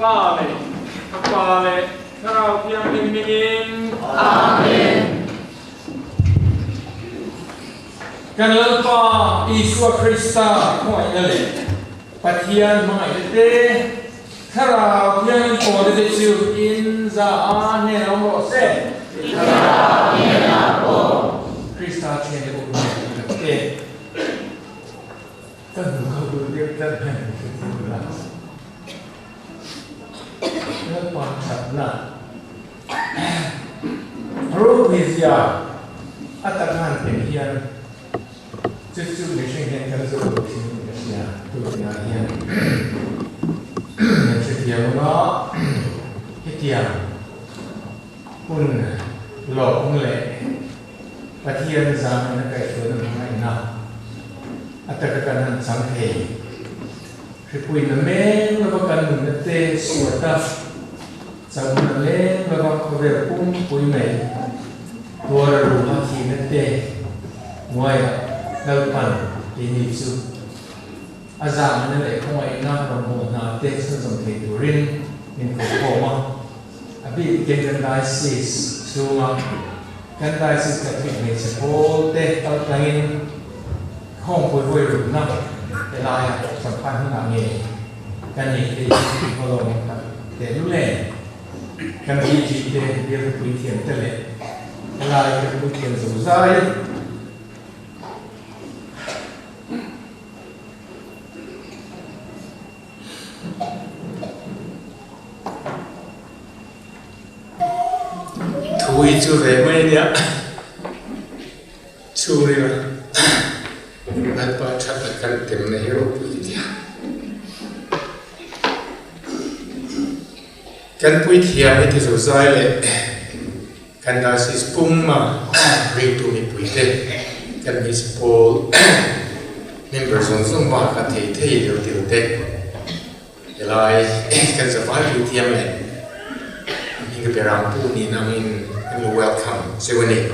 Pale, Karau Tiang Mingin. Amen. Kan lupa Yesus Kristus kuat lagi. Pathianni mai te Karau Tiang Mingin de Jesu Inza ane nomor se. Kristus cian de bukan te. Kan kau berbicara tentangความฉับนารู้วิทยาอัตการเป็นเพียงจุดๆในเชิงเห็นกันสู่สิ่งที่ตัวงานเพียงในเชิงเดียวก็ที่เดียวคุณหลอกคุณเล่ปะเทียนสามนักเกิดตัวนั้นไม่น่าอัตการนั้นสังเกตคือคุยนั่นเองแล้วก็การหนุนเตะสวดตัดสังนั่นเองแล้วก็เขาเรียกปุ้มคุยใหม่ตัวรู้ว่าทีนั่นเตะมวยแล้วปั่นยิงสุดอาจารย์นั่นแหละเขาไว้นั่งรำโหดนาเตะซึ่งสมเด็จตุรินเป็นคนโกมาอภิเกณฑ์กันได้สิสูงกันได้สิกับที่มีเฉพาะเตะตั้งแต่ห้องคุยรู้นั่งเวลาสัมพันธ์ที่หนักเงี้ยกันอีกทีเขาลงครับแต่รู้เลยกันที่จีเดียเรียกคุยเทียนเตเลยเวลาเรียกคุยเทียนสุดท้ายถุยจูเรไม่เนี่ยชูเรือนั่นก็ชัดกันเต็มในโลกวิทยากันวิทยาไม่ที่สุดท้ายเลยกันได้สิสปุ่มมาเรียกตัวมีวิทยากันมีสปอลมีเบอร์ส่งมากันที่เดียวเด็กเวลากันจะไปวิทยาเลยมีกระเป๋าผู้นี้นามินมีเวลคัมเซเว่นเอง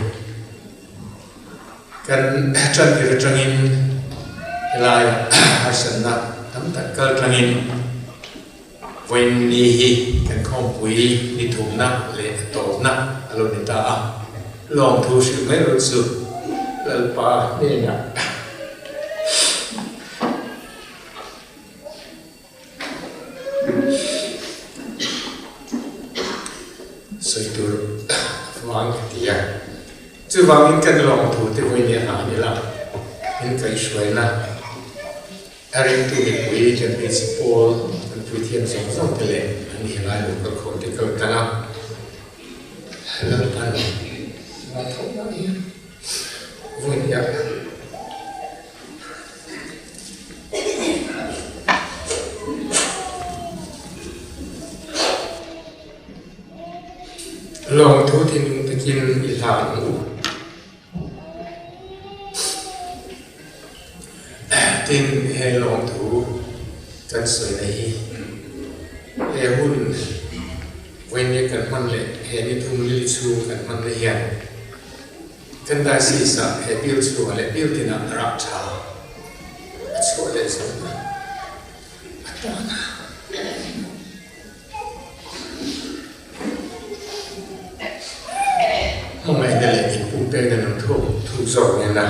กันจันทร์จังอินเวลาอาศัยนักตั้งแต่เกิดจังอินวันนี้กันข้อมปุยนิทุมนักเละโตนักอารมณ์ตาลองทูชื่อไม่รู้สึกแล้วป่าเนี่ยนะสวยตัววางที่ยาจะวางมินกันลองถูที่วันนี้หานี่ละมินก็สวยนะอะไรที่มีคุยจนเป็นสิบปอลมันคุยเทียนสองเลยอันนี้หลายลูกก็คงที่เกิดกันแล้วแล้วท่านมาทุกวันนี้วันนี้ลองทุที่นุ่งตะกินอีหลานที่ให้ลองถูกันสวยในเฮหุ่นเว้นยกันมันเลยเฮนิทุ่มลิชูกันมันเลยยันกันได้ศีรษะเฮบิวชัวเลยบิวที่นักรักชาชัวเลยสุดอัตมาห้องไหนเดลอินปุ่มเป็นกันน้ำท่วมถูกสอบเนี่ยนะ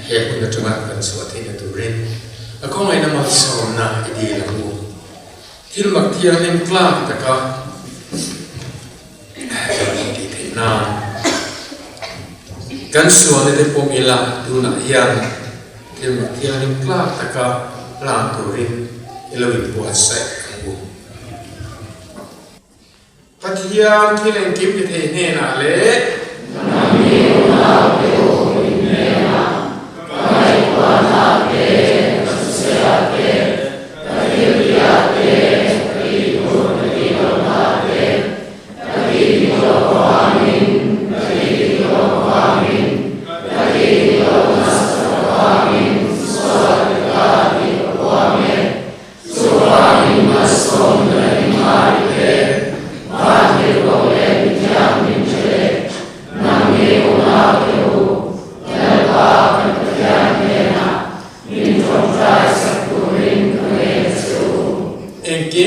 เฮคุณจะมากันสวดที่ในตัวเรนแล้วก็ไม่นำมาสอนนะอีดีละมูที่หลักเทียนเล่นกล้าแต่ก็จะมีดีเทนานกันสวดในปมอิลาดูหน้าเฮียนที่หลักเทียนเล่นกล้าแต่ก็ลานตัวเรนอิลวินบัวใส่กันบูพัทยาที่เล่นกิมที่เทเนน่าเละNami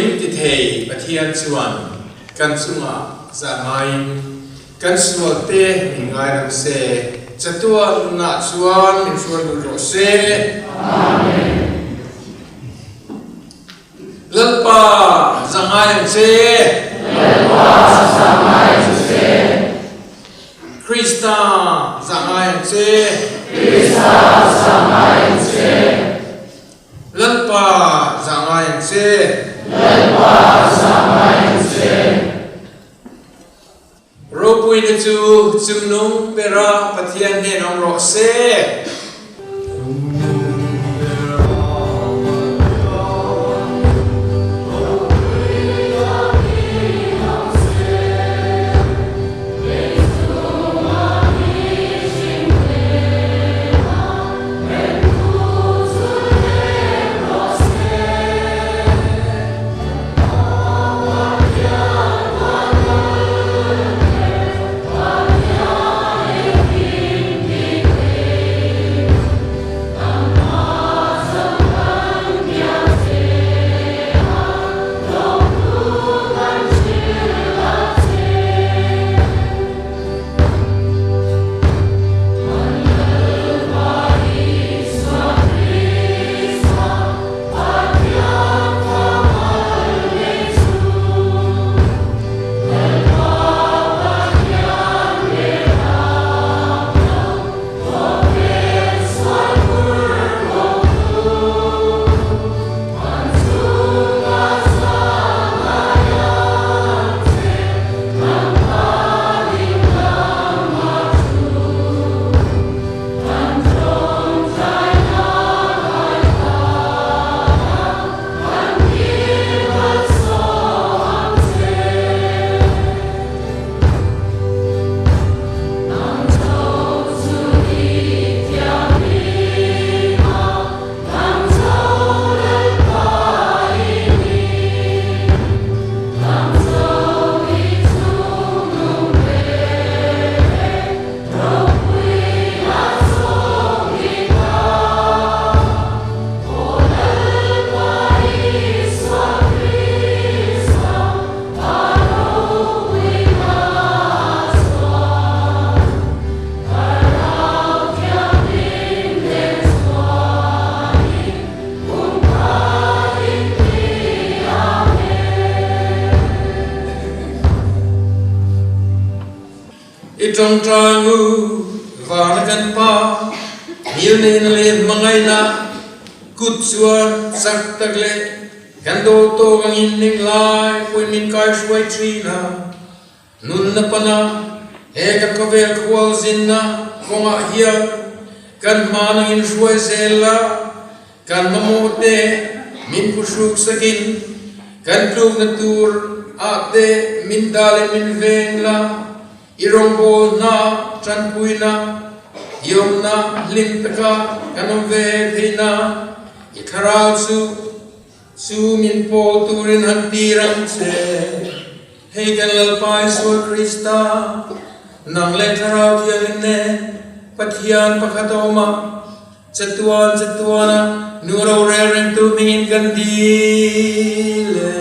lim ti thei Pathian chuan kan sunga zangai kan sual te ngai ram se chatua na chuan min sual ro se amen lalpa zangai se Krista zangai se lalpa zangai se Ropui na chu nung pera Pathianni nong ro se trong tra ngu và nó gần pa nhiều nên lên mà ngày na cút chuan sắc tắc lệ gần đô tô gang in ninh lai quên min kai suy tri na nun na pana he kan ka vel khwal zin na konga hiya kan ma in suy zela kan mamu te min kusuk sakin kan tlung na tur ate min dale min veng la irongbo na Champhai na yom na lim taka kanom ve theina itharau su min pol turin han tirang se hei kan lalpai su Krista nang le tharau thiang ne Pathian pakhatoma chatuana nuro reng tu mingin kan dile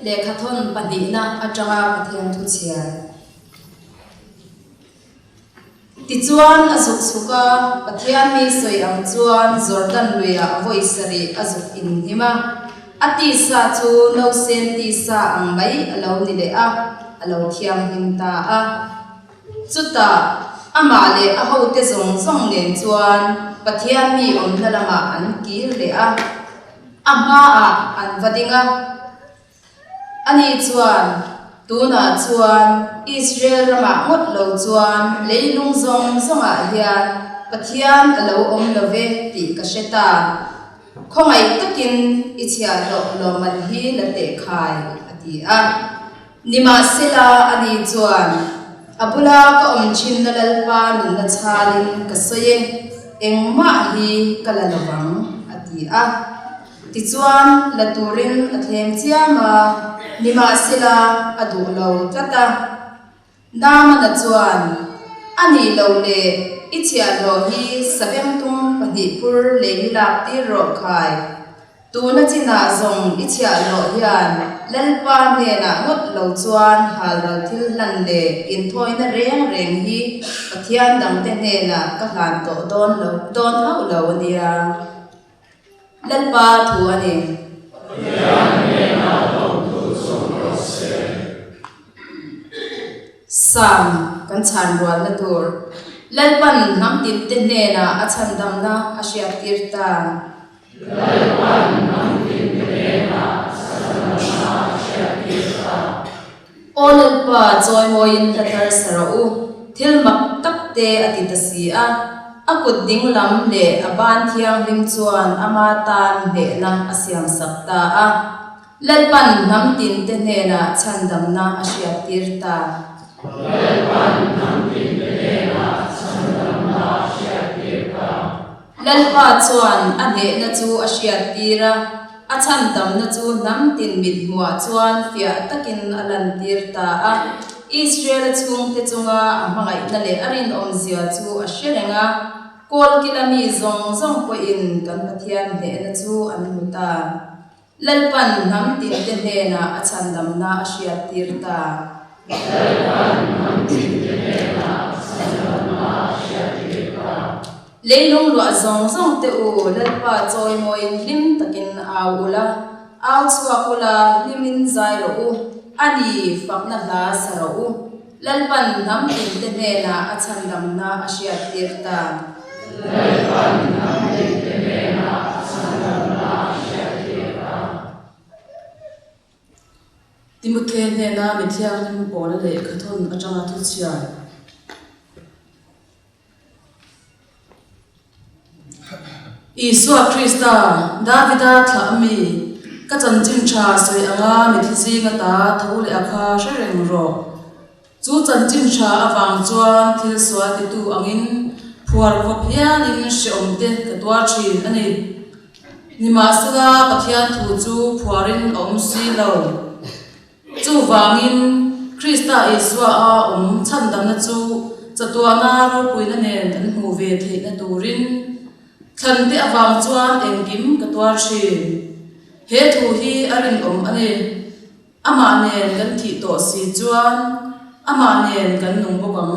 Lekhathon padina atanga pathian thu chia tichuan azuk suka Pathianni soi ang chuan Jordan luya voisari azuk in hima ati sa chu no sen ti sa ang mai alo ni le a alo thiam him ta a chuta amale a ho te zong zong nen chuan Pathianni om lalama an kil le a ama a an vadinga ani chuan tuna chuan Israel rama ngot lo chuan leilung zong zonga hian Pathian alo om love ti kaseta khongai takin ichia lo man hi late khai ati a nima sila ani chuan abula ka om chin na lalpa nun na chalin kasoye engma hi kalalawang ati a tichuan laturin athlem chiama nima sila adu lo tata nama na chuan ani lo le ichia ro hi sabeng tung pahnih phur lei lak ti ro khai tuna china zong ichia ro hian lalpa ne na ngot lo chuan hal ral thil lan le in thoi na reng hi pathian dang te ne na ka hlan to don hau lo ania lalpa thu ani sam kan chan rual na tur lalpan nam tin te ne na achan dam na asya tirta lalpan nam tin te ne na o lalpa joy moin tatar sarau thil mak tak te atita si a akut ding lam le aban thiang rim chuan ama tan le na asyam sakta a lalpan nam tin te ne na chandam na asya tirta lalpan nam tin te ne na chandam na asya tirta lalpa chuan ane na chu asya tira achandam na chu nam tin mit hua chuan fia takin alan tirta a Israel chung te chunga amangai na le arin om zia chu asherenga kol kilami zong ko in kan pathian le na chu an muta lalpan nam tin te ne na achandam na asya tirta lalpan nam tin te ne na achandam na asya tirta leilung lo zong te u lalpa choi moin lim takin awula aw chua kula limin zai ro u ani fakna la saro lalpan nam tin te ne na achandam na asya tirta lalpan nam tin te ne na achandam na asya tirta timuthe ne na mithiang nim pol le khathon atanga thu chia Isua Krista Davida thami ka chanchin tha soi anga mithizi nga ta thole akha shareng ro chu chanchin tha awang chuan thil swa ti tu angin phuar khop hian in shomte katwa thin ani nima sala pathian thu chu phuarin om si lo chu wangin Krista Isua a chandam na chu chatwa na ro puina nen an hu ve the na turin thante awang chuan engim katwa thin he thu hi arin om ane ama nen kan thi to si chuan ama nen kan nung bokang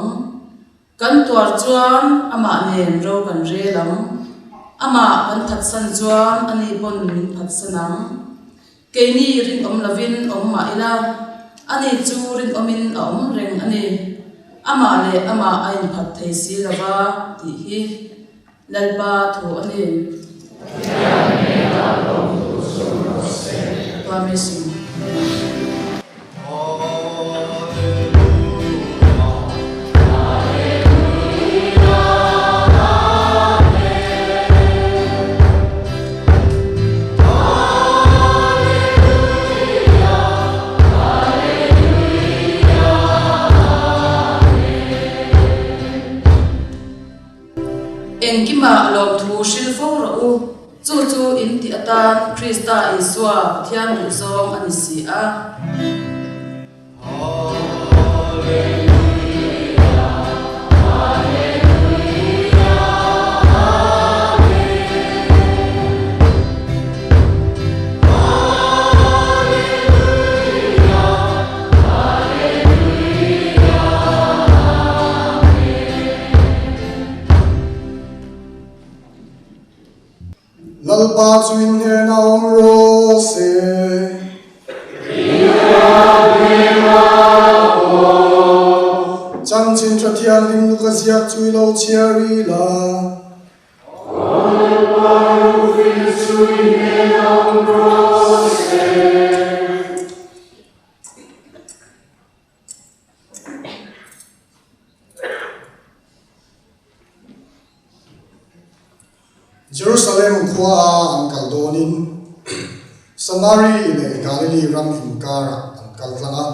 kan tuar chuan ama nen ro kan re lam ama kan that san chuan ani bon min phat sanam keini rin om lavin om ma ila ani chu rin omin om reng ani ama le ama ain phat thei si lawa ti hi lalpa thu ani Promising. Engkima lom thu shilfo ro chu in ti atan Krista Isua Pathianni zong ani si a lalpa chuin he naom ro se chan chin Pathian lim lu ka ziak chui lo chiari la Jerusalem khua an kaldonin Samari le Galilee ram inkara an kaltlanga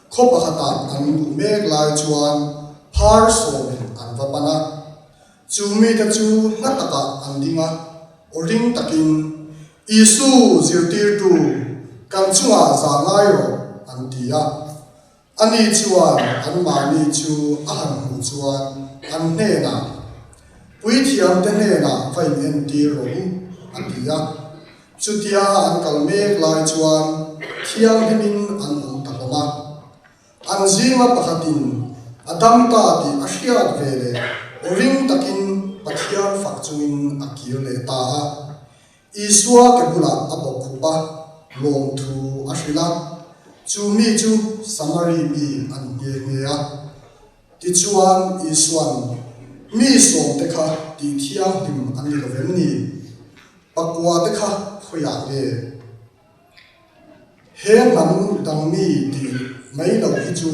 khop akhata an mek lai chuan phar somin an vapana chumi ta chu nataka an dinga oring takin Isu zirtir tu kan chunga za ngai ro an tia ani chuan an mani chu ahan hu chuan an hne na thiam te ne na vai men ti ro atia chutia an kalmek lai chuan thiam hemin an takoma an zima pakhatin adam ta ti ashiat vele ring takin pathian fakchungin akiole ta iswa ke bula abokhupa lom thu ashila chu mi chu samari mi an ye ngeya ti chuan iswan mi som te kha ti thiam him an ni lovem ni pakwa te kha khoya le he nam dang mi ti mai lo hi chu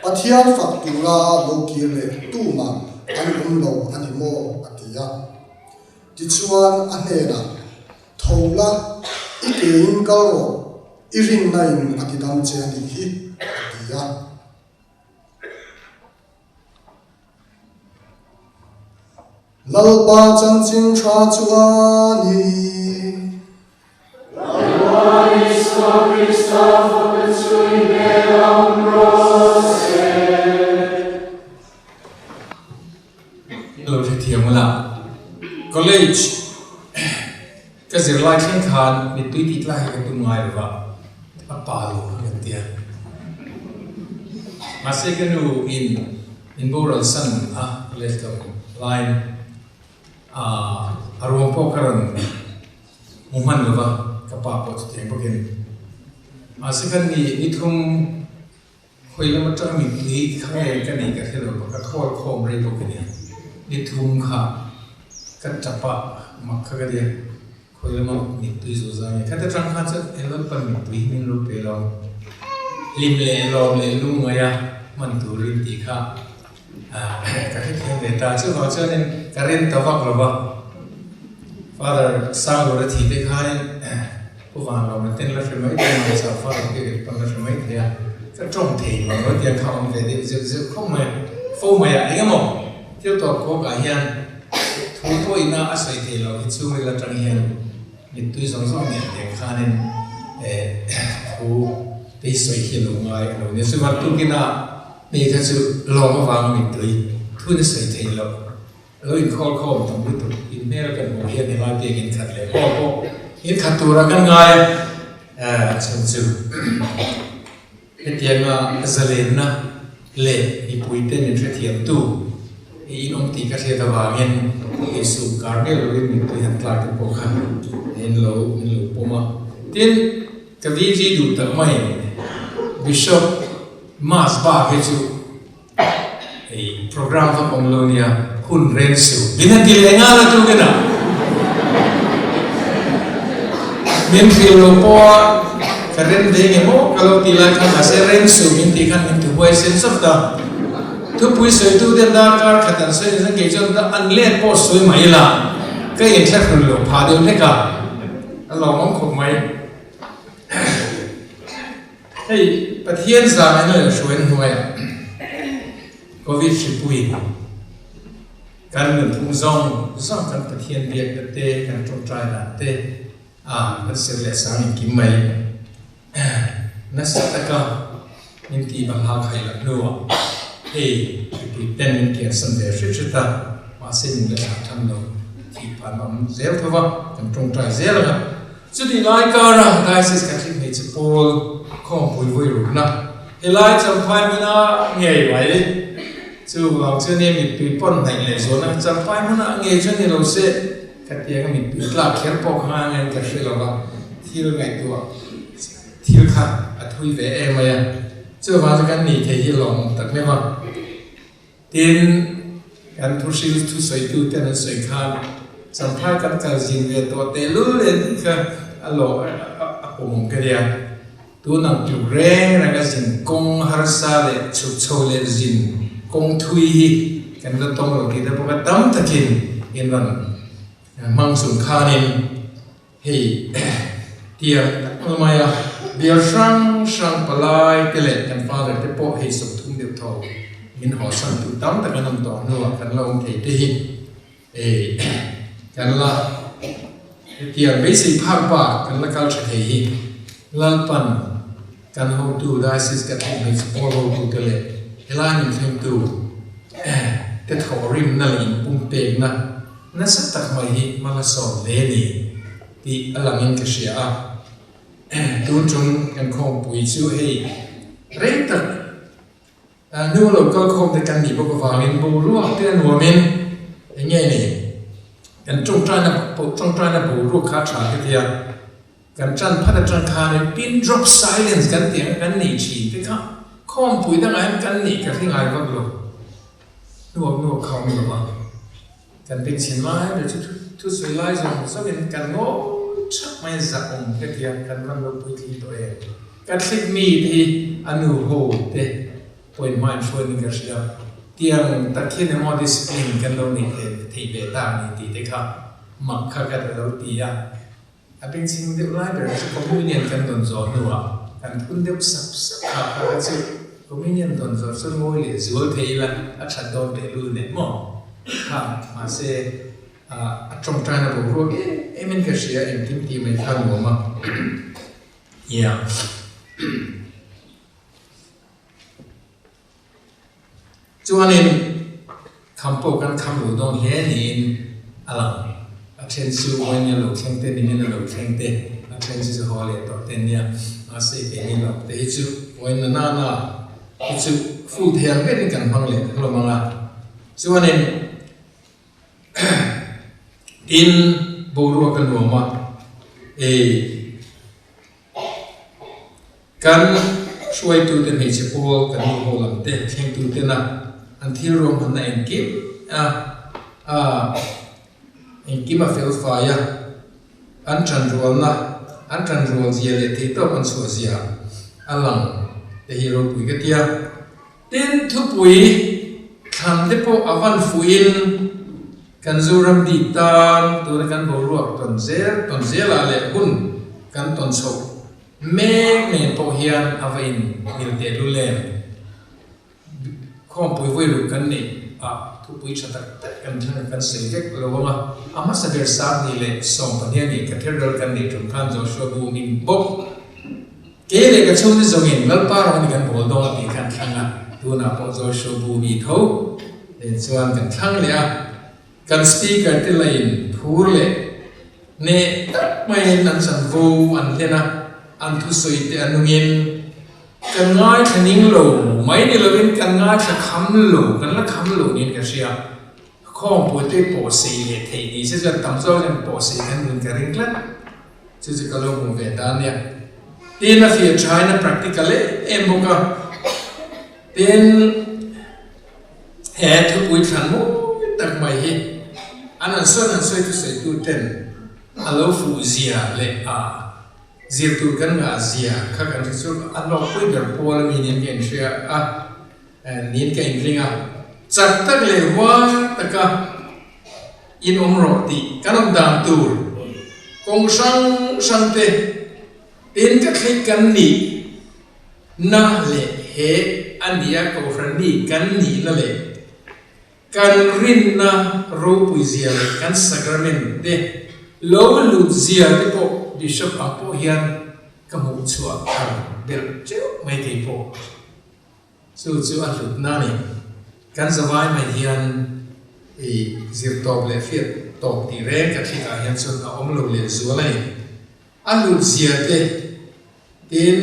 pathian faktura lo ki le tu ma an lo ani mo atia ti chuan ane na thola ikein karo irin nain atidam che ani hi atia lalpa chanchin tha chuani college cái gì lại sinh khan bị tùy tít lại cái tụi ngoài rồi vậy apa lu cái tiền masih kan lu in boral san let's go line arwah pokaran Hmun rồi vậy kapa pot tiền bagian masih kan ni thum khui lama tra mi tùy khai cái này cái rồi cái khol khom rei bagian ni thum kha kan chapa makha ga dia khoilama ni tui zo za me khata trang kha cha elon pan mi tui min lu pe lo lim le lo le lu ngaya man tu rin ti kha ka ke le ta chu ho cha nen ka ren ta wak lo ba father sang lo ra thi te kha nen pu wa lo na ten la fe mai te ma sa fa ke ke pan la fe mai te ya ka trong the lo ro tian kha on ve de je không mai phô mai a nge mo tiêu to ko ka hian tôi na asai te lo chu la tang hian mi tui zong zong ne te khanen thu te soi hi lo ngai lo ne su va tu kina me kha chu lo ma wang mi tui thu ne sai te lo lo in khol khom tam bu tu in ne ra kan mo hian ne ma te in khat le ko in khat tu ra kan ngai chen chu etianga zalen na le i pui te ne tre thiam tu in om ti ka the da wangin Yesu karne lo in tu han tla ke pokha in lo poma tin ka vi ji du ta mai bishop mas ba ke chu ei program ka pomlonia hun ren su bina ti le nga la tu ke na min fil lo po ka ren de nge mo ka lo ti la ka se ren su min ti kan min tu boy sen sab da tu pui soi tu den da kar khatan soi sang ke chon da an let po soi mai la ka yin thla khun lo pha de ne ka lo mong khom mai hey pathian za mai no shoen huai covid shi pui kan mun thung zong kan pathian biak da te kan tro trai da te kan se le sang ki mai na sa ta ka nin ti ba ha khai la no hey ten min kian san de shi ta ma se min le tham lo ti pa mam zel thova kan tong trai zel ga chu di lai ka ra diocese catholic me chu pol khom pui voi ru na elai Champhai mina ngei wai chu long chu ne mi pi pon nai le zo na Champhai mina ngei chu ni lo se ka tia ga mi pi tla kher po kha ngai ka shi lo ba thil ngai tu thil kha a thui ve e ma ya chu wa cha kan ni the hi long tak me ma tin kan thu sil thu soi tu ten soi khan Champhai kan ka jin ve to te lu le ka alo a pom ka dia tu nang tu reng na ka jin kong har sa le chu chho le jin kong thui hi kan la tong lo ki da pa tam takin in ran mang sun khanin hei tia maya biar sang palai tele kan father te po hei sok thum de tho min ho san tu tam ta kan to no kan lo thei te hi kan la tia basic phak pa kan la kal thei hi lal pan kan ho tu diocese ka thei mi all ho tu tele ela ni them tu te tho rim na lin pum pe na นั่นสักตักไม่ฮิมาลาสอนเลนี่ที่อลังอินกเชียดูจงกันคงปุยชิวให้เร่งตักนู่นเราก็คงจะกันหนีพวกฝ่ายมินบูรัวเตี้ยหัวมินอย่างเงี้ยนี่กันจงใจนะบูรัวขาดฉากเดียวกันจันพัดจันคาเนี่ยปิน drop silence กันเตียงกันหนีฉีไปครับคงปุยตั้งไงกันหนีกันที่ไงก็รู้นู่นเขาไม่รู้ว่ากันเป็นชิ้นไม้เดี๋ยวทุกส่วนไล่ส่งสักเป็นกันโง่ชักไม่จับองค์เดียวกันมันลงพื้นที่ตัวเองกันคลิกมีที่อนุโหเตป่วยมันช่วยนึกเสียเตียงตะเคียนในโมดิสปลินกันลงนี่ที่เบต้านี่ตีเด็กครับมักขัดกันเราตีอ่ะเป็นสิ่งเดียวกันเลยคอมมิวนิยนกันโดนโจนัวกันทุนเดียวสับขัดกันสิคอมมิวนิยนโดนโจส่วนโมยเลยส่วนเทียละอัชโดนเดลูเนี่ยมั้งครับมาเสียตรงใจนะผมรู้มันก็เสียเองที่ไม่ทันหัวมั้งเนี่ยจวนนี้คำพูดกันคำหลุดตรงเฮียนี่อะไรเช่นสู้วันนี้เราแข่งเต้นนี่เราแข่งเต้นเช่นที่จะฮอลเลต่อเต้นเนี่ยมาเสียเองเราแต่ที่สู้วันนั้นน่ะที่สู้ฟูเทียนเป็นกันพังเลยเรามาละจวนนี้อินบูรัวกันหัวมากันช่วยตัวเต็มเหตุผลกันหัวลำเตะแข่งตัวเต็มนะอันที่รวมมันในเอ็นกิมเอ็นกิมมาเฟลไฟอันจันรัวนะอันจันรัวเสียเลยที่ตัวมันสัวเสียอันหลังแต่ฮีโร่ปุยก็เดียเต้นทุบปุยทำที่พวกอวันฟุยนกันจูรัมดีตามตัวกันบรัวตอนเซลอะไรหุ่นกันตอนโซเมฆเนี่ยพอเฮียนอวินมิลเดลุเลมข้อมปุยไว้รู้กันนี่ทุกปุยชัดกันทั้งกันเสียกเราว่าอามาสักเดือนสามนี่เลยส่งปัญญานี่กันเที่ยวกันนี่จนขั้นโจชัวบูมินบกเกลี่ยกับช่วงที่ส่งเงินแล้วป้าเรานี่กันบอกดองตีกันทั้งอ่ะตัวน่ะพอโจชัวบูมีเท่าเดี๋ยวส่วนกันทั้งเลยกันสปีกเกอร์ที่เลยพูดเลยเนี่ยไม่นั่นสันฟูอันเท่านะอันทุสุยแต่อันนุ่งยินกันง่ายขนิ่งโหลไม่เนี่ยเราเป็นกันง่ายจะคำโหลกันละคำโหลนี่ก็เชียข้อมูลที่โปรสีเลยทีนี้จะทำโซ่จะโปรสีกันเหมือนกันเรื่องนั้นจะก็ลงมือเวทานเนี่ยที่น่าฟิวใช้น่า practically เอ็มบอกว่าเป็นเหตุทุกวิถีมุตักไม่เห็นอันนั้นส่วนที่ใส่ตู้เต็นอันเราฟูเซียเลยเสียตัวกันกับเซียข้ากันที่สุดอันเราคุยกับพวกมีเนียนกันเชียเนียนกันจริงจัดตั้งเลยว่าตะกะอินอมรติกันดามตูร์กงสังเตเป็นก็คลิกกันนี่น่าเละเฮอันเดียก็ฟรันนี่กันนี่นั่นแหละกันรินนะรูปุยเซียเลยกันสักระเมนเดโลลุดเซียที่พวกบิชอปอัปโปเฮียนก็มุ่งชัวเดี๋ยวเจ้าไม่ได้พอสู้อันลุดนั่นเองกันสบายไม่เฮียนซิร์ตอบเลยฟิตตอบที่แรกกับที่การเฮียนส่วนอมลุดเลยส่วนอะไรอันลุดเสียเต้ดิน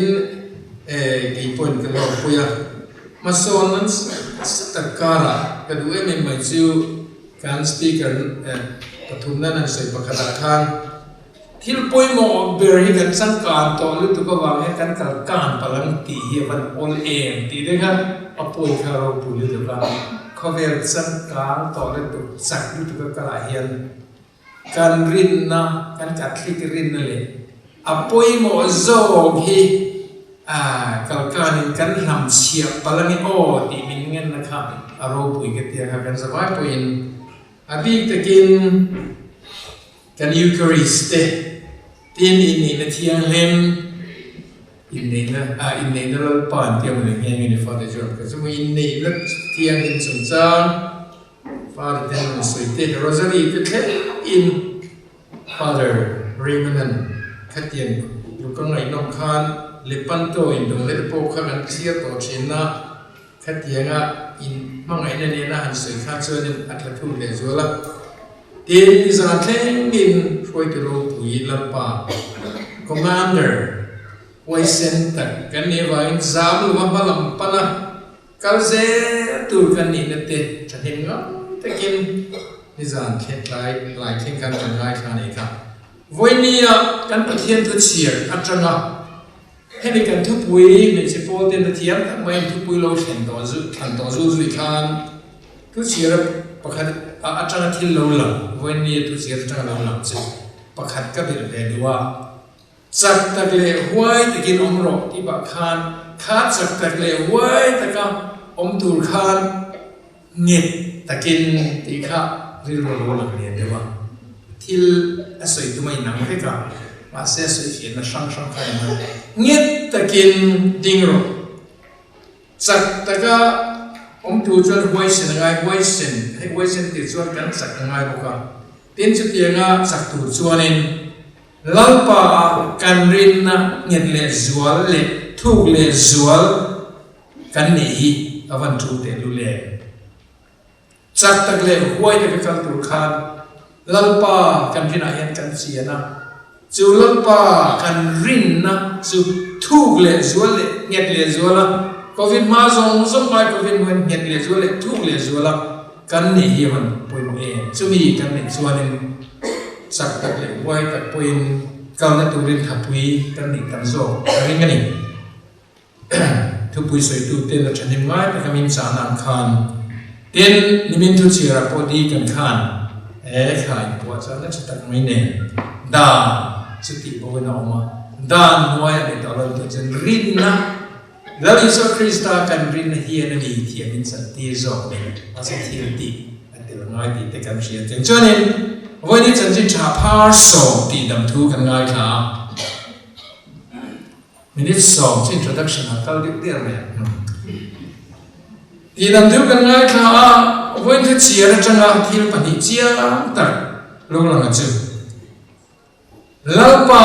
กี่ปนกันเราคุยมาสอนนั้นสัตว์การะก็ดูไม่จิวการสปีกเกอร์ปฐุมนั้นใส่ประกาศทางที่ป่วยหมอเบอร์ให้กันสังการตอนฤดูกาลให้กันการพลังตีเฮียวันโอนเองตีได้กันเอาป่วยคาราบุญฤดูกาลเขาเวลสังการตอนฤดูสักฤดูกาลเฮียนการรินนะการจัดคลิกรินนั่นเลยเอาป่วยหมอโซ่ที่การกันทำเชียบพลังโอตีมินเงินนะครับอารมณ์ป่วยกันเดียวกันสบายป่วยอาบิตะกินกันยูคาริสต์ที่นี่นะที่ยังเล่นอินเดียเราผ่านที่มันยังมีในฟาร์ดจอร์ก็สมมติอินเดียเราที่ยังเห็นสงสารฟาร์ดมันสวยที่โรซาลีก็แค่อินฟาร์ดเรมันนั่นขัดยังอยู่ก็ไงน้องคานเล็บปันโตอินตรงเล็บโปขันเสียต่อเชนนะขัดยังอินมั่งไงเนี่ยนะหันสวยข้างเสื้อเนี่ยอัตลักษณ์เลยชัวร์ละ tin Israel thlengin roi te ro pui lampa commander wai center kan ni vai zam lu ba lam pana kalze tu kan ni ne te chahin nga takin nizan khet lai thleng kan chan lai kha nei kha voinia kan pathian tu chiar atanga heni kan thu pui me che po ten thiam tak mai thu pui lo thlen to zu zui khan tu chiar pakhat atanga thil lo la voinia tu chiar atanga lo la che pakhat ka bil le duwa chak tak le huai takin omro ti ba khan kha chak tak le huai taka om tur khan ngit takin ti kha ri lo la ne dewa thil asoi tu mai nang he ka ma se soi fi na sang khai na ngit takin dingro chak taka om tu chuan huai sen huai sen ti chuan kan chak ngai boka tin chu tianga chak tu chuanin lalpa kan rin na ngit le zual le thuk le zual kan nei hi avan thu te lu le chak tak le huai te kal tur khan lalpa kan rin a yan kan chiana chu lalpa kan rin na chu thuk le zual le ngit le zual covid ma zong mai covid wen ngit le zual le thuk le zual kan nei hi avan poi mo e chu mi kan nei chuanin sak tak le huai tak poin kau na turin thapui kan ni tam zo ring ani thu pui soi tu te na chanim ngai ta kamin sa nan khan ten nimin thu chira podi kan khan e khai po cha na chatak mai ne da chuti bo na oma da noya be ta lo to chen rin na la iso krista kan rin na hi na ni thi min san ti zo ne asa thi ti atil ngai ti te kan sia chen chonin voi ni chen chin cha par so ti dam thu kan ngai kha minute song introduction ha kal dik der me ti dam thu kan ngai kha voi ni chia ra changa thil pa ni chia tar lo la chu lalpa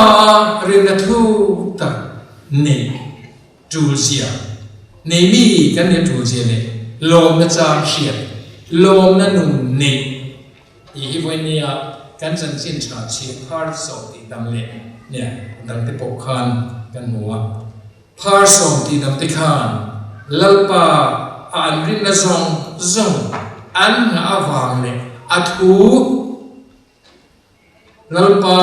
rin na thu ta ne tu sia nei mi kan ne tu sia ne lom na cha sia lom na nu ne i voi ni a kan chan chin cha chi par so ti dam le ne dang te pok khan kan muwa par so ti dam te khan lalpa an rin na zong an na awang le athu lalpa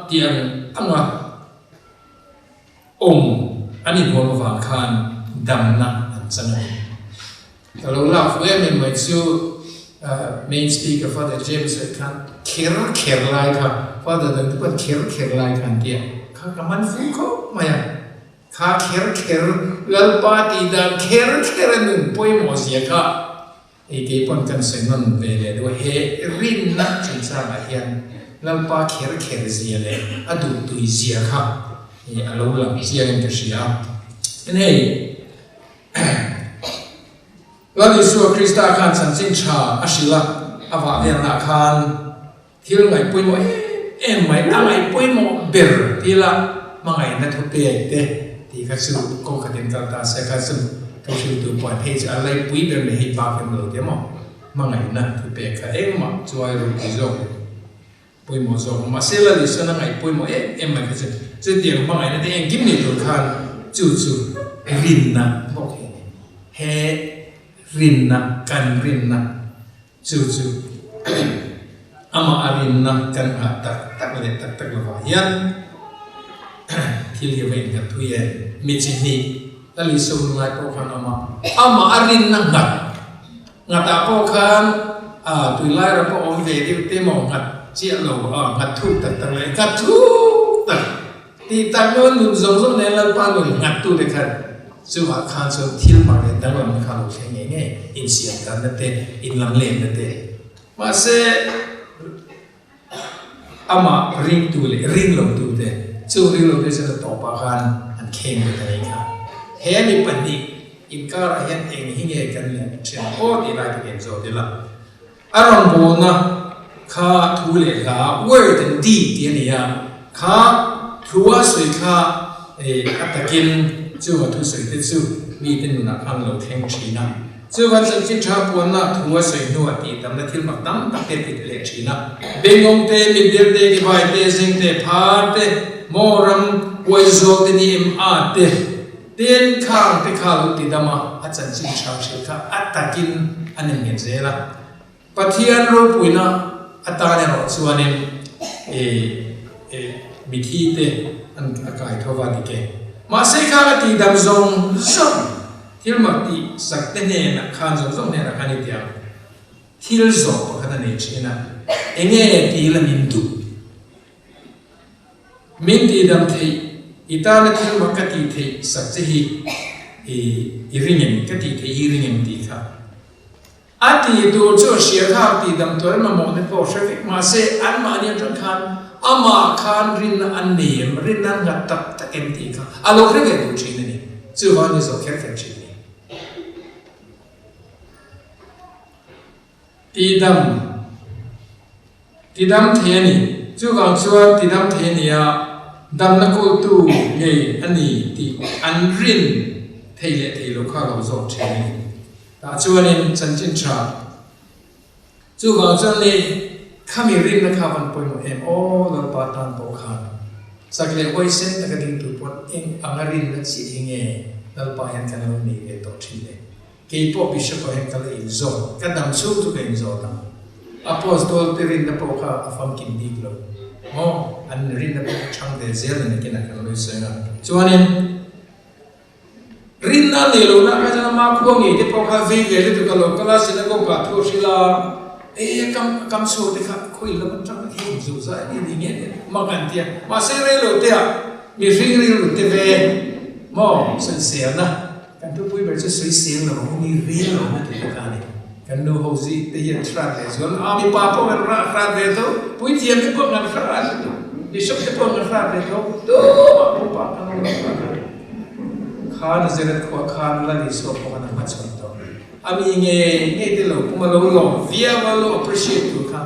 ti an anga ani bo wa khan dam na an chan kalau la fue me mai chu main speaker Father James kan kher lai kha Father dan tu kher lai kan dia kha kaman fu ko maya kha kher lalpa ti dan kher nun poi mo sia kha e ke pon kan senon ve le do he rin na chin sa ma hian lalpa kher sia le adu tu sia kha e alo lam sia en ke sia nei Lalu Yesus Kristus akan sanjing cha asila awa yang akan thil ngai pui mo mai ngai pui mo ber tila mangai na thu pe te ti ka su ko ka den ka ta se ka su ka su tu point page alai pui ber me hi ba ke mo de mo mangai na thu pe ka ma chuai ru ki zo pui mo zo ma se la li sa na ngai pui mo mai ka se ti mangai na te gim ni tu khan chu rin na mo he rinna kan rinna chu ama arinna kan tak le tak lo yan thil ye wen ka thuye mi chi ni tali so ngai po khan ama arinna ngata po khan tu lai ra po om ve te mo ngat chi lo ngat thu tak le ka thu tak ti tak non nun zong ne la pa lo ngat tu le khan so khan so thil ma le dang lam khan lo theng nge in sia kan na te in lam le na te ma se ama ring lo tu te chu ring lo te se to pa khan an kheng te nei kha he mi pan ni in ka ra hian eng hi nge kan le chen o ti lai te gen zo te la arong bo na kha thu le la word and deed ti ni ya kha thua sui kha atakin chu thu sui te chu mi tin na khang lo theng chi na ชื่อวันจันทร์ชาปวนน่ะทัวสวยนัวตีตำนักทิลมักตั้มตักเตติดเล็กชีนะเบงงเตมิเดลเตกิบายเตซิงเตพาเตมอรัมวายโซเตนิมอาเตเตียนข้างเตข้าลุติดามาอาจารย์จินชาเชข้าอัตตากินอันนี้เงี้ยเจละปะเทียนรูปุยนะอัตตาเนี่ยเราส่วนนึงมิทีเตอันอากาศทว่าดีเกมาเสกข้าตีดำซงซงที่เราตีสักเตเนนะข้ามซงเนี่ยนะคันนี้เดียวที่เราซงขนาดนี้ใช่ไหมเองตีละมินดูมินตีดำที่อีตาเนี่ยที่เรากตีที่สักเจฮีอีริงเงกตีที่อีริงเงตีค่ะอาตีดูช่วยเสียข้าวตีดำตัวนั้นมาหมดในโพสต์มาเสอันมาเนี่ยจนคันอามาคันรินอันเนียมรินนั้นกัดตับตะเอ็มตีค่ะอารมณ์เรื่องอะไรดูชีนี่จู่วันนี้จะแค่แค่ชีนี่ตีดำเทียนี่จู่วันชัวตีดำเทียนี่อะดำนักตูเงยอันนี้ตีอันรินเทียเทียลูกค้าเราจบชีนี่แต่จู่วันนี้จันจินชาจู่วันชัวนี่ข้ามีรินนะครับวันปุ่ยมาเอ็มโอ้เราปาตันโตขาสักเล็กไว้เส้นตะกดิ้งถูกปนเองอังรินนักสิเองเราปายันกันเราหนีไปต่อที่เลยเกี่ยวกับบิชก็เห็นกันเลยอินโซกันดำสู้ทุกอินโซตั้งอพอสโตลที่รินนับโปขาฟังกินดีกว่าโอ้อันรินนับช่างเดเซลนี่กินกันเลยเสียนะส่วนนี้รินนั่นนี่ลูกนะก็จะมาพวกนี้ที่โปขาวิ่งเรื่อยๆก็ลูกก็ลาสินะก็กัดทุกสิลาคำสูตรที่ครับคุยแล้วมันจังที่สูตรใส่นี่เงี้ยมากันเตียมาเสียเรื่องเตียมีฟิงเรื่องเตียเวมอสันเสียนะกันทุกผู้บริสุทธิ์สวยเสียงเรามีเรื่องเราไม่ถูกกันนี่กันดูเขาสิเตียทราดเลยส่วนอามีป้าพวกมันทราดเลยตัวผู้เทียมที่พวกมันทราดดิฉันที่พวกมันทราดเลยตัวตัวป้ากันข้าจะเรียกว่าข้าละลิสพวกมันมาชนตัวอามีเงี้ยที่เราพวกมันเราลองเวียว่าเรา appreciate ตัวข้า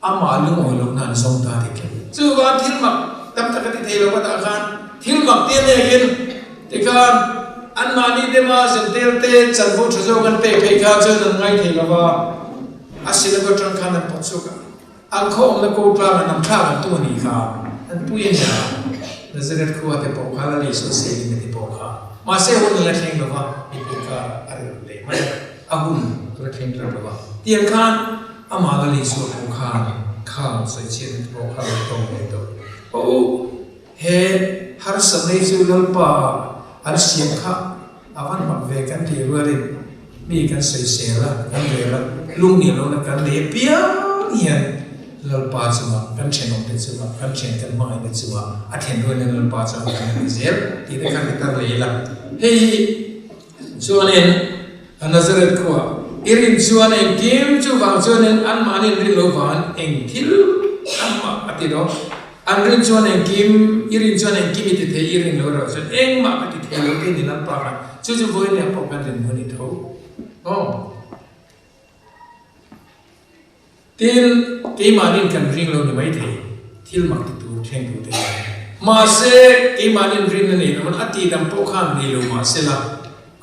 อามาลุงโอลุงนั่นส่งตาที่กันจู่วันที่มักตั้งแต่กันที่เที่ยวว่าตากันที่มักเตี้ยเนี่ยกินที่กันอันมานี่เดมาเซนเตลเตจันฟูชโซกันเตะเพก้าเจอหนังไงที่เราว่าอาศิลปะจังคันนั้นปัจจุบันอันเขาองค์ละกูกลางนั้นข้ากันตัวนี้ค่ะอันผู้ยังไงนั่นจะเรียกว่าที่ปกครองเลยสุดเสียงในที่ปกครองมาเสียหุ่นละเชงเราว่ามีเพก้าอะไรเลยไม่อาหุ่นละเชงเราว่าเตียงข้านอามาละลิสุดปกครองข้าวใส่เชียนปกครองตรงนี้ตัวโอ้เฮฮาร์สันในสุลปาอันเสียงข้าอาวันมักเวกันที่ว่าเลยมีกันใส่เสียละกันเวละลุงนี่เราเนี่ยกันเลี้ยเปียเนี่ยเราปาจังกันเชนองเป็นจังกันเชนกันมาเป็นจังอาทิตย์ด้วยเนี่ยเราปาจังกันเป็นเสียที่ได้กันกันเลยละเฮ้ยส่วนนี้อันนั้นจะเรียกว่าอิรินส่วนนี้เกมจู่ว่าส่วนนี้อันมานี่ริโลวันเองที่อันมาอาทิตย์ อันรินชวนเองกิมอิรินชวนเองกิมอิติเทอิรินโลราส่วนเองมาปฏิเทโลที่นี่นั่นปากันจู่ๆวันนี้พบกันเรื่องนี้เท่าโอ้ที่กี่มานินกันริงโลนี่ไม่เท่ที่มักตัวเท่งตัวเท่มาเสกี่มานินริงนั่นเองมันอดีตดำพวกข้ามนี่โลมาเสละ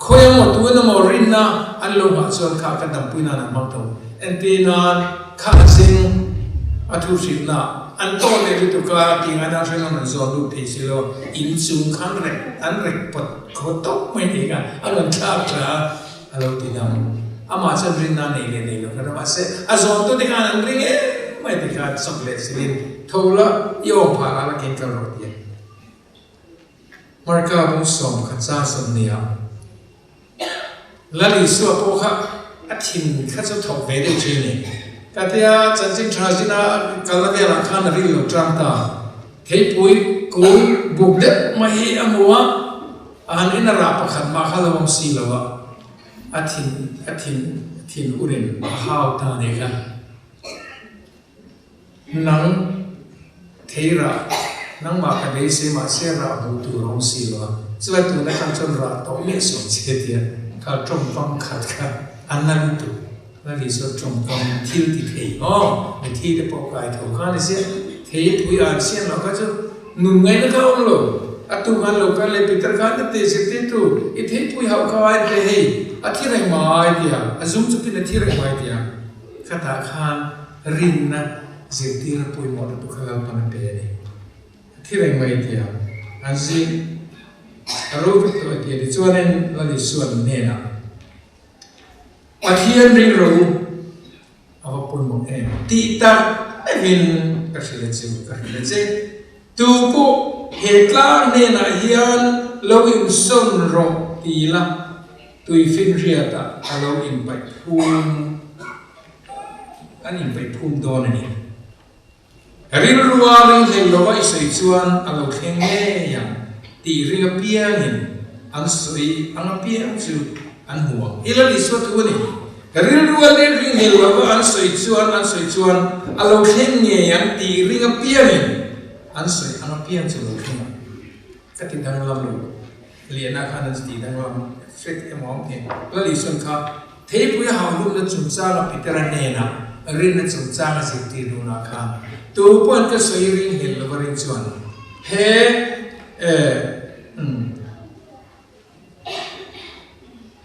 คอยหมดตัวนั่นมารินนะอันโลมาส่วนข้ากันดำปุยนั่นมาตัวเอ็นตีนานข้าสิงอัตุสินะอันโตเลยที่ตัวที่งานนั้นฉันนั่งสอนดูที่สิโลอินซูงขันเร็กอันเร็กปดโคตรไม่ดีกันอันนั้นชาบชาอันเราที่นั่งอามาฉันรินนั่นเองนี่เราคือว่าเสอาสอนตัวที่งานนั้นริงไม่ดีกันสำเร็จสิทั่วละยอมผ่านอะไรกินกันรถเย็นมาร์กาบุษมขัดซาสมเนียแล้วลิสัวพวกเขาอาทิตย์ข้าจะถกเวทีที่นี่แต่ที่จันทร์ชาจินาการละเวลาข้านริลจามตาเฮ้ยปุยกูบุกเด็กมาให้อมัวอันนี้น่ารักขันมาข้าละวังสีละวะอาทิตย์อุเรนข้าวตาเนี่ยกันนังเทระนังมาคันเดซิมาเสระบุตรร้องสีละสวัสดีนักขันจนรักต้องเลี้ยส่งเสียเดียข้าจงฟังขัดกันอันนั้นตัวนั่นลิสุดจงฟังที่ที่เทอ๋อในที่ที่ปกไก่ถูกข้านี่เสียเทปุยอ่านเสียเราก็จะหนุ่มไงนะครับองค์ลูก atu ngan lo kan le Peter kan te se te tu I thei pui hau kawai te hei a thirai mai tia a zum chu pin a thirai mai tia kata khan rin na zirtir pui mo tu khagal pan pe ni thirai mai tia anzi aro to tia di chuanen la di suan ne na Pathian ring ro awa pui mo ti ta evin ka sele chu ka le che tu po hetla ne na hian lo in son ro ti la tui fin ria ta alo in pai phum an in pai phum don ni ril ruwa ring hel lo vai sei chuan alo thleng nge yang ti ringa piang in an soi anga piang chu an huwa ila li so tu ni ril ruwa le ring hel lo an soi chuan alo thleng nge yang ti ringa piang in an soi anga piang chu lo thleng ka ti dang lam lo liana khan ti dang lam fit emom he la li sun kha thei pui hau lu na chung cha la pitera ne na rin na chung cha na si ti lu na kha tu pon ka soi ring hel lo ring chuan he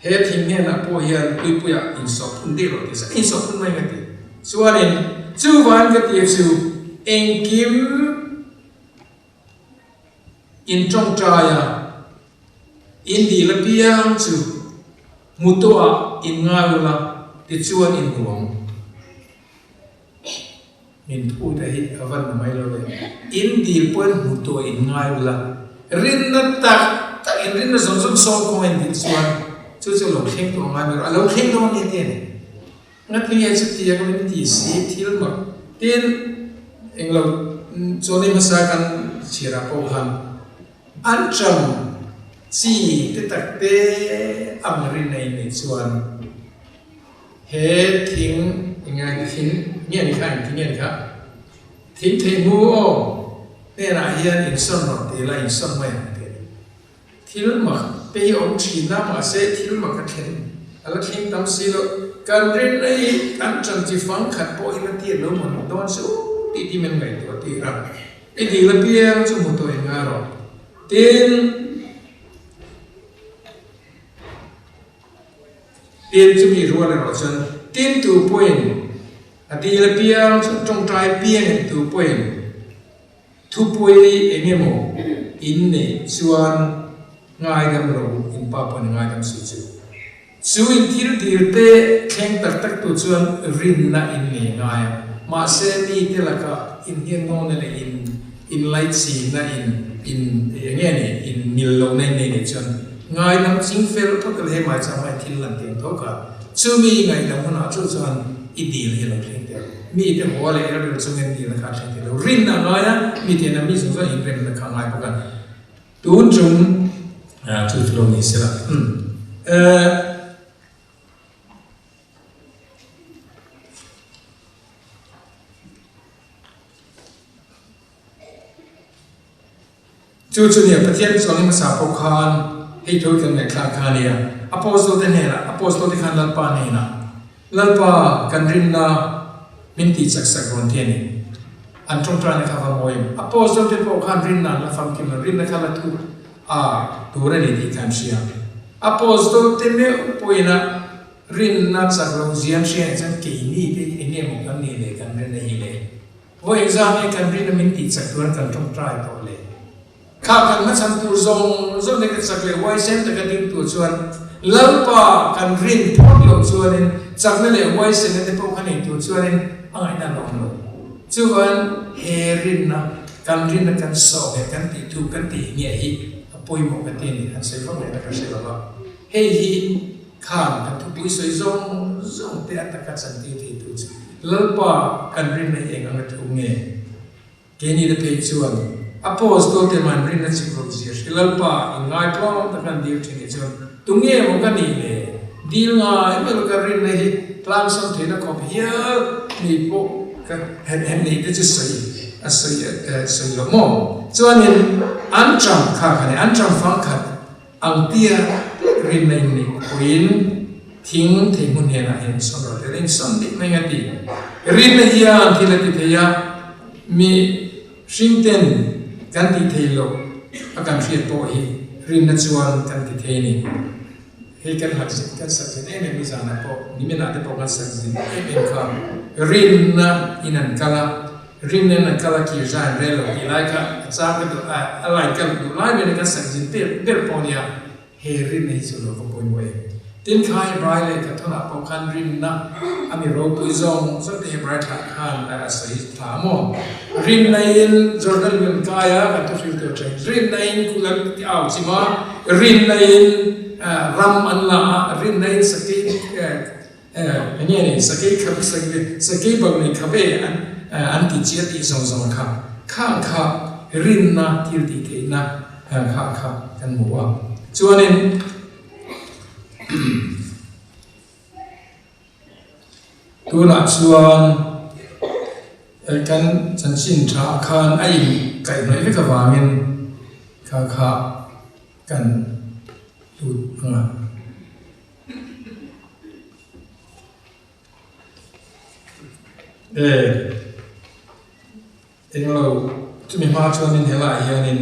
he thing he na po hian pui puya in so phun de ro ti sa in so phun mai ngati chuan in chu van ka ti chu engkim in trong traya in di la piang chu mutua in ngaula ti chuan in huang min thu dai avan na mai lo le in di pon mutua in ngaula rin na ta in rin na zong zong so ko en di chuan chu lo kheng to ngai me lo kheng no ni te ne na ti ya chu ti ya ko ni ti si thil ma tin englo choni masa kan chira po han an cham si te tak te amrin nei ni chuan he thing ngai thing nge ni kha thing nge ni kha thing thei mu o te na hian in son no te la in son mai te thil ma pe om chi na ma se thil ma ka thlen ala thing tam si lo kan rin nei kan cham chi fang khat po in ti lo mon don su ti men ngai to ti ra e di la piang chu mu to nga ro tin chu mi ruwa le ro chan tin tu point a di la piang chu trong trai piang tu point thu pui engemo in ne chuan ngai dam ro in pa pon ngai dam su chu in thil dir te kheng tak tak tu chuan rin na in ne ngai ma se mi te la ka in hian no ne le in light si na in nge ne in nil lo nei ne chuan ngai nam ching fel thok le mai cha mai thil lan teng thoka chu mi ngai dam na chu chuan I dil he lo thleng te mi te ho le er du chungen dil na kha thleng te lo rin na ngai na mi te na mi so in ren na kha ngai pa tun chung chu lo ni se la chu ne pathian chong ma sa po khan hei tho kan ne kha kha ne apostol te ne la apostol te khan lalpa ne na lalpa kan rin na min ti chak sak ron te ne an trong tra ne kha va moi apostol te po khan rin na la fam kim rin na kha la tu tu re ni ti kan sia apostol te me poina rin na chak lo zian sia chan ke ni te ene mo kan ni le kan rin nei le ho exam e kan rin na min ti chak tuan kan trong tra to le kha kan ma cham tu zong ne ka chak le wai sen ta ka ding tu chuan lalpa kan rin phot lo chuan in chak ne le wai sen ne po khan tu chuan in angai na long lo chuan he rin na kan so he kan ti tu kan ti nge hi apoi mo ka ti ni an sei phong ne ka sei lo he hi khan kan tu pui soi zong te ta ka chan ti tu lalpa kan rin na eng ang tu nge ke ni de pe chuan apostol te man rin na chikro zia lalpa ngai plong ta kan dir thini chuan tunge mo ka ni le dil ngai me lo ka rin na hi plan som the na khop hia ni po ka hen ni te chu sei lo mo chuan in an cham kha khane an cham fang khat ang tia rin na ni queen thing the mun he na hen so ro ren son dik mai ngati rin na hian thila ti theya mi shingten kan ti thelo อาการเฟียดโปอีรินนัจวนกันกิเทนี่เฮกันหักสิกันสักสินมีสารโปนี่ไม่น่าจะโปกันสักสินเป็นคำรินนะอินันกาลารินนันกาลาคิวจานเรลอีไลกะจากกันตัวอะไรกันดูไล่เป็นกันสักสินเปิดปอนียเฮรินในสุดเราก็ป่วยไว้ตินขายบรายเลยกับทุนปองคันรินนะอามีโรปุยซงสักเฮบรายขาดขันสายถามว่ารินในจอร์แดนเป็นกายะกับทุกสิ่งตัวใจรินในกุลังที่เอาจิมารินในรัมอันละรินในสกีนี่นี่สกีขับสกีบางในขับเองอันที่เจียตีซงขับข้างขับรินนะที่ตีเทนะข้างขับกันหมู่ว่าส่วนนี้ตัวนักส่วนกันฉันชินชาคานไอ้ไก่หน่อยไม่กระวางเงินข้ากันดูเองเราจะมีมาชวนนินเฮล่าเฮียนิน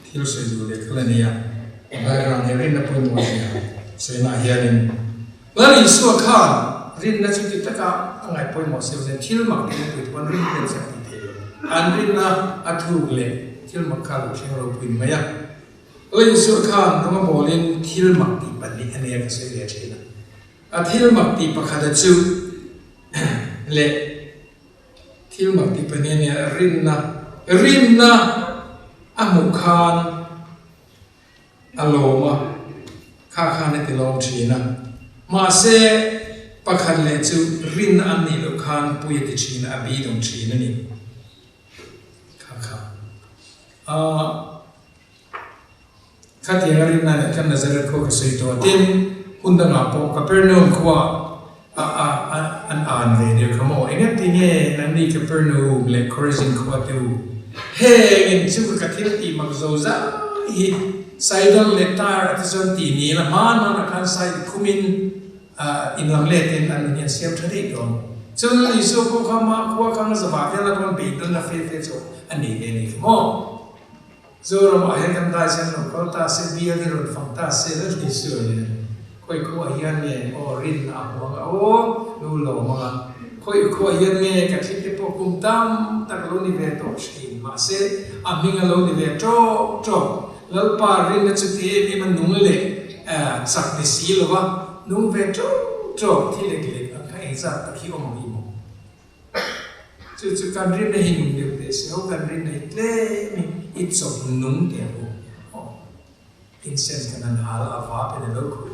ที่เราสื่อดูเด็กคนนี้ได้รังเฮรินนับเป็นวันนี้สวยน่าเฮียนินแล้วอีส่วนข้ารินนักจิตตะกะไงเป็นหมดเสียเที่ยวมักที่เป็นวันรินเป็นสักทีเดียวอันรินนะอัฐูเล่เที่ยวมักข้าลูกเชียงเราเป็นไหมอ่ะแล้วอีส่วนข้าต้องมาบอกเล่นเที่ยวมักที่ปันนี้อันนี้ก็สวยเลยใช่ไหมเที่ยวมักที่ประคาดจูเล่ที่มักที่ปันนี้เนี่ยรินนะอามุขานอารมณ์ข้าในติลองชีนะมาเสประคันเลจูรินอันนี้ลูกขานปุยติชีนะอบีดงชีนั่นนี่ข้าที่รินนั่นกันนัซาเรตโคกสุยตัวเต็มคุณตั้งอาปงกับเปอร์นูมขวาอ่านเลยเดี๋ยวเขาบอกเองที่เนี่ยนั่นนี่กับเปอร์นูมเล็กคอริซินขวาดูเฮ้เงินชื่อกับที่ตีมักโซซ่าไซดอนเลตาร์ที่ส่วนตีนี้ละมันนะคันไซคุมินอินลังเลตินอันนี้เสียบทะเลก่อนส่วนอีโซโคคามาขวาคำสบายแล้วมันเป็นต้นละเฟสโซอันนี้นี่ขโมยโซโรมาเห็นกันได้เช่นเราเขาตาเสียบีอะไรเราฟังตาเสียแล้วที่สุดเนี่ยค่อยๆยันเนี่ยโอ้รินอ่ะว่าโอ้ดูหล่อมากค่อยๆยันเนี่ยกับที่ที่พวกกุมตั้มตะกลุนิเวศชินมาเสอามิงกลุนิเวศโจแล้วปารินนัชทีนี่มันนุ่งเล็กสักในสีหรือว่านุ่งเวทโจที่เล็กๆก็เองสักตะขี้อมมีมั้งจุดการรินในหินเดียวเดียวการรินในเล่มีอิจฉานุ่งเดียวอินเซนส์กันนั้นหาลาวาเป็นแล้วคุย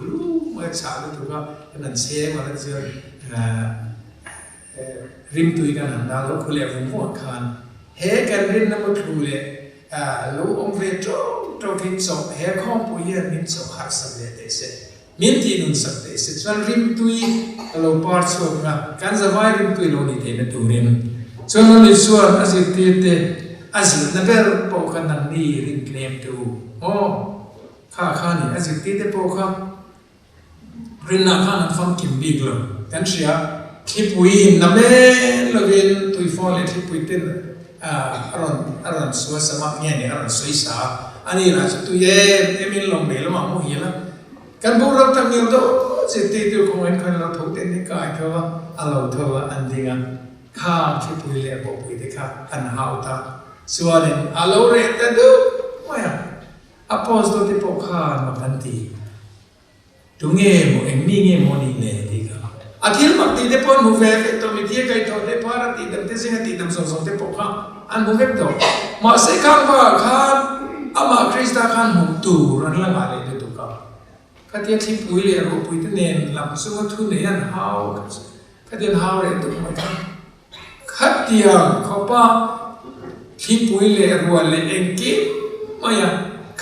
เมื่อเช้าเลยถูกว่ากันนั้นเชื่อมาแล้วเจอริมตุยกันนั้นแล้วคุยแล้วผมว่าคันเฮกันรินน้ำมันคุยเลยลูกองเวทโจกินสองเฮข้องปุยมินสองหักสักเด็ดเสร็จมินที่นุ่นสักเด็ดเสร็จส่วนริมตุยเราปาร์ชงนะการจะว่าริมตุยเรานี่เทนตูริมส่วนนั้นส่วนอาศัยที่เตอาศัยนั่นเป็นปกกันนั่นนี่ริมเคลมตูโอ้ข้านี่อาศัยที่เตปกรินนักข้านักฟังกิมบีกเลยกันเชียที่ปุยนั่นเป็นเราเป็นตุยฟอลเลยที่ปุยเต้นอารมณ์สวยสมัครเนี่ยอารมณ์สวยสาอันนี้นะจุดตัวเย่มินลงเบลมาโมหิละกันบุรุษตั้งอยู่ตัวสิทธิตัวคงเห็นคนเราถูกเต้นนิกายเขาว่าอารมณ์เธออันเดียงข้าที่ปุยเล่บอกปุยที่ข้าอันหาวตาส่วนนี้อารมณ์เรตแต่ดูไม่อะอพอสตัวที่พวกข้ามาพันตีตรงเงี้ยโมเอ็งนี่เงี้ยโมนี่เนี่ยดีกันอาทิตย์มักตีเดปอนมูเวฟตัวมีที่ใครทอดเดปาร์ตีดำเตสิงตีดำส่งเดปข้าอันมูเวฟตัวมาเสกข้างว่าข้าอามาคริสต์ข้างหุ่นตูรันละมาเลยดูตัวข้าที่ที่ปุยเลยรูปุยที่เน้นลำสู้ทุนเนี่ยฮาวข้าที่ฮาวเลยตัวไม่ข้าข้าที่เขาป้าที่ปุยเลยรัวเลยเองกี้ไม่ยัง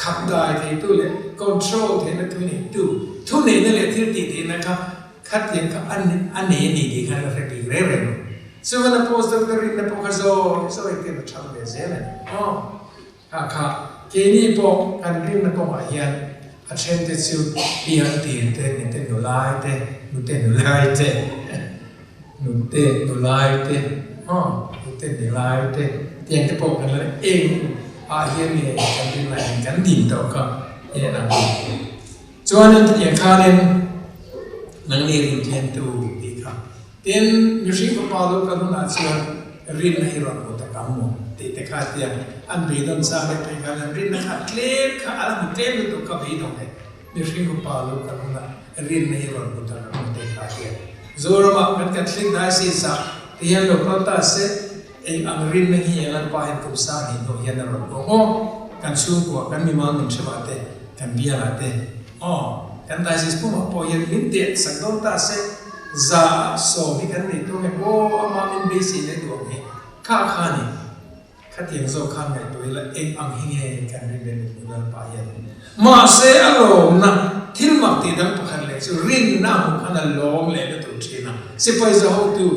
ขับได้ที่ตัวเลยคอนโทรลที่นั่นทุนนี่ดูทุนนี่นั่นแหละที่ดีๆนะครับขัดยังกับอันนี้นี่ดีกันแล้วเป็นเรื่องส่วนนั้นพอสต์ก็รินนั้นพอก็โซ่อีกทีมันทำเลยเสียเลยอ๋อค่ะแค่นี้พอการรินนั้นพอมาเฮียนอาเช่นที่สุดเพียงตีนเต้นนี่เต้นดูไล่เต้นดูเต้นดูไล่เต้นดูเต้นดูไล่เต้นอ๋อดูเต้นดูไล่เต้นเตียงที่พอกันเลยเอง เฮียนี่กันเป็นอะไรกันดินต่อก็เนี่ยนะจวนนั้นอย่างข้าเนี่ยนั่งเรียนเรียนตัวดีครับเต็นมิวสิกก็พอรู้กันนะส่วนเรียนให้เราหมดแต่กำมือแต่ข้าเตียนอันเรียนสายไปกันเรียนนะครับเคล็ดข้าอะไรมันเคล็ดตัวกับพี่น้องเลยมิวสิกก็พอรู้กันนะเรียนให้เราหมดแต่กำมือแต่ข้าเตียนzoom up kan katlik dah sisa tiyan lokal ta se ang rin na hiyan pahin kum sa hin no yan ro ko kan su ko kan mi man nim sebate kan biya ate kan ta sis pu po yan lim te sakdon ta se za so mi kan ni to me bo ama min be si le do me kha ni khatiang zo khan ngai to la ang hinge kan rin le no pa yan ma se alom na thil mak ti dang pakhan le chu rin na mu khana long le na tu thina se pai zo ho tu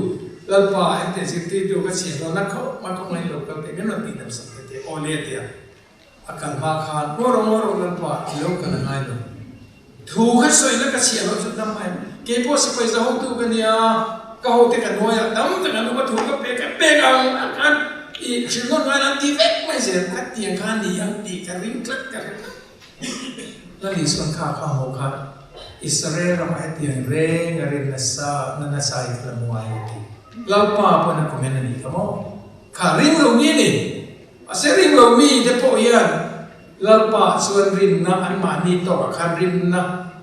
lal pa ente se ti tu ka chi ro na kho ma kho ngai lo ka te na ti dam sak te o le te akal ma khan moro lal pa lo ka na ngai lo thu kha soi na ka chi ro chu dam mai ke po se pai zo ho tu ka nia ka ho te ka noya dam ta na ma thu ka pe kan i chimon ngai na ti vek mai se ka tiang khan ni yang ti ka ring klat kaนั่นลิส่วนข้าโมฆะอิสราเอลเราให้เตียงเร่งเรินนัสาอีกละมัวอยู่ที่เราป้าพนักคอมเมนต์นี่ครับมั้งข้าริงเรามีนี่อาศัยริงเรามีเด็กพ่อยันเราป้าส่วนรินนะอันมานี่ต่อข้ารินนะ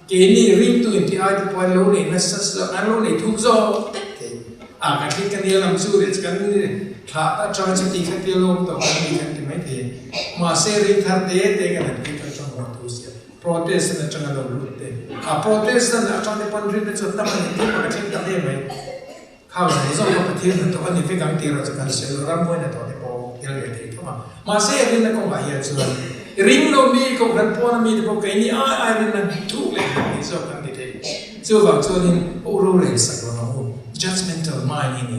เกนี่ริงตัวที่ไอ้ที่พอเราเนี่ยนัสละอันเราเนี่ยทุกโซ่กันคิดกันเดียวลำสู้เด็กกันนี่ถ้าตราจะตีกันเดียวลงต่อกันนี่กันที่ไม่เทมาเสริงทันเตะกันนั่นที่เขาจงหวังทุเสียProtestan na changa lo lutte. Protestan na changa pandrin na chutta man hindi pa kachin kami may. Kau na iso ko patir na to ani fikang tiro sa kansel ramboy na to de po ilge te ma. Masay rin na ko bayad sulan. Ring lo mi ko kan po na mi de po kay ni ay rin na tu le iso kan dite. So bang so din uro rin sa ko na judgmental mind ini.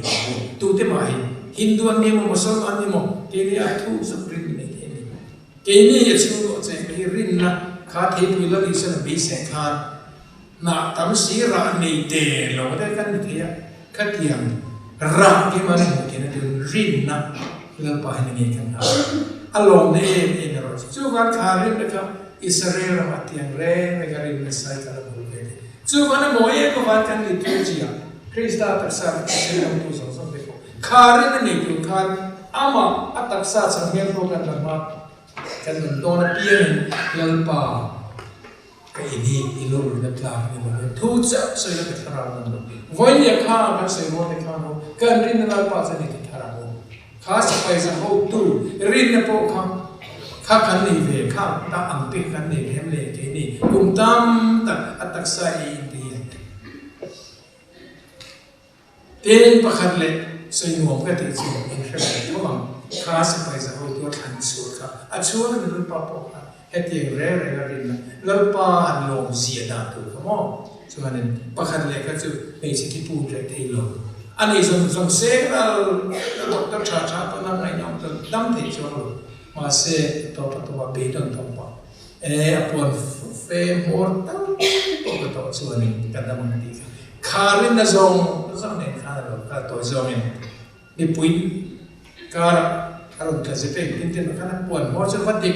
Tu te mai Hindu an mo Muslim an mo kini ay tu sa rin ni kini. Kini ya chulo sa kay rin naข้าเทพุยละลิสนะบีเสกขานนาตั้มสีระในเดลเราได้กันเทียขัดเทียมรักที่มันหัวที่นั่นเดินรินนะเรื่องไปในเงี้ยกันครับอารมณ์ในเองเราจู่กันขารินนะครับอิสราเอลมาเทียงแรงในการเรียนสายการบุญเลยจู่กันโมเอก็วันกันลิทูจีอาคริสต์ตาตรัสสั่งเชื่อมตัวสองเด็กขารินในจุดขาอามาอัตตาสังเกตโปรแกรมมากันเหมือนโดนเพี้ยนลลป่าก็อินี่อิโลรุนกลางอิโลรุนทุกจับสวยกับทาราบุนวันนี้ข้ากันสวยโมเดข้าโนกันรินลลป่าจะนี่ทาราบุนข้าสไปจะเอาตู้รินเนี่ยพวกข้ากันนี่เวข้าตาอังเปกันนี่เฮมเลกินี่กุมตั้มตักอัตสายอินเดียเต็นประคันเล็กสวยงามก็ติดสิอินเทอร์เน็ตเขาบอกข้าสไปจะเอาตัวทันสุดครับอันชัวร์เป็นรุ่นป้าปอกครับเฮตีเร่กันรินนะแล้วป้าอันลงเสียดายตัวเขาหม้อส่วนนั้นประคันเล็กก็จะเป็นสิ่งที่พูดเลยที่ลงอันนี้ส่งเสียงเราต้องช้าๆเพราะนั่งไงน้องจะดั้มที่ชัวร์มาเสียตัวเบดอนตัวป้าปวนเฟมอร์ตั้งตัวส่วนนี้กันดั้มมันดีครับคารินน่ะส่งเนี่ยคาร์ลก็ตัวส่งเนี่ยนี่ปุ้ยการอารมณ์จะเปลี่ยนเป็นการปวนมอจะวัดเด็ก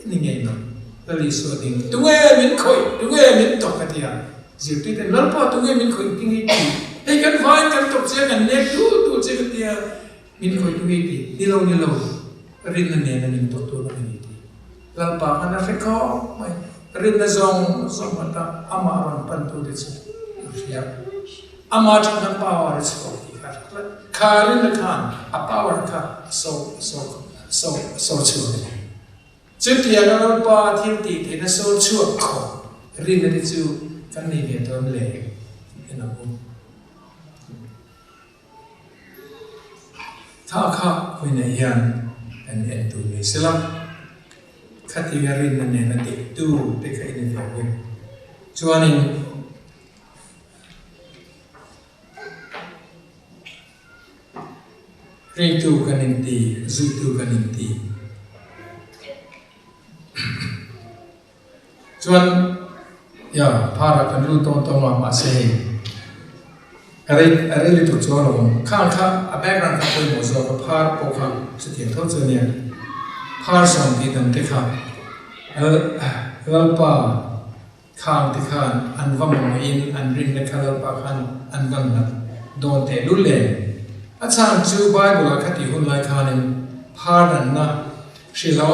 นี่ไงเนาะแล้วลิส่วนหนึ่งตัวมินคอยตัวมินตกกันที่อ่ะสิ่งที่เป็นแล้วพอตัวมินคอยทิ้งให้ดีให้กันไว้กันตกเสียกันเน็กตัวเสียกันที่อ่ะมินคอยทิ้งให้ดีนี่เรารินนั่นเนี่ยมินตัวนั่นนี่ดีแล้วพอกันนักฟิกเขาไม่รินนั่นส่งมาตั้งอามารันปันตัวเด็ดสุดเนี่ยอามาจังกันป่าวอะไรสักทีคารินละคานอาป่าวร์ค่ะโซชัวจุดที่เราป้าที่ตีที่นั่นโซชัวขอรินนั่นที่จู่กันนี่เนี่ยตัวเล็กนะผมถ้าข้าคนไหนยันอันนี้ตัวนี้สลับขัดที่รินนั่นเนี่ยนั่นติดตู้ไปใครเนี่ยตัวนี้ส่วนนี้เรียกตัวกันนินตีจุดตัวกันนินตีส่วนอย่าพาเรากันรู้ตรงมาเสียอะไรที่ถูกชัวร์ลงข้างแบกรันข้างคนหมดส่วนพาพวกเขาจะเถียงเท่าเจอเนี่ย พาร์สองที่ตั้งแต่ข้าเราป่าข้างที่ข้าอันว่ามันอินอันริงในข้าเราป่าขันอันวันนั้นโดนแต่รุ่นเล่อาจารย์จูไบเบิลคติหุ่นลายข้านี่พาร์นั้นนะสิเรา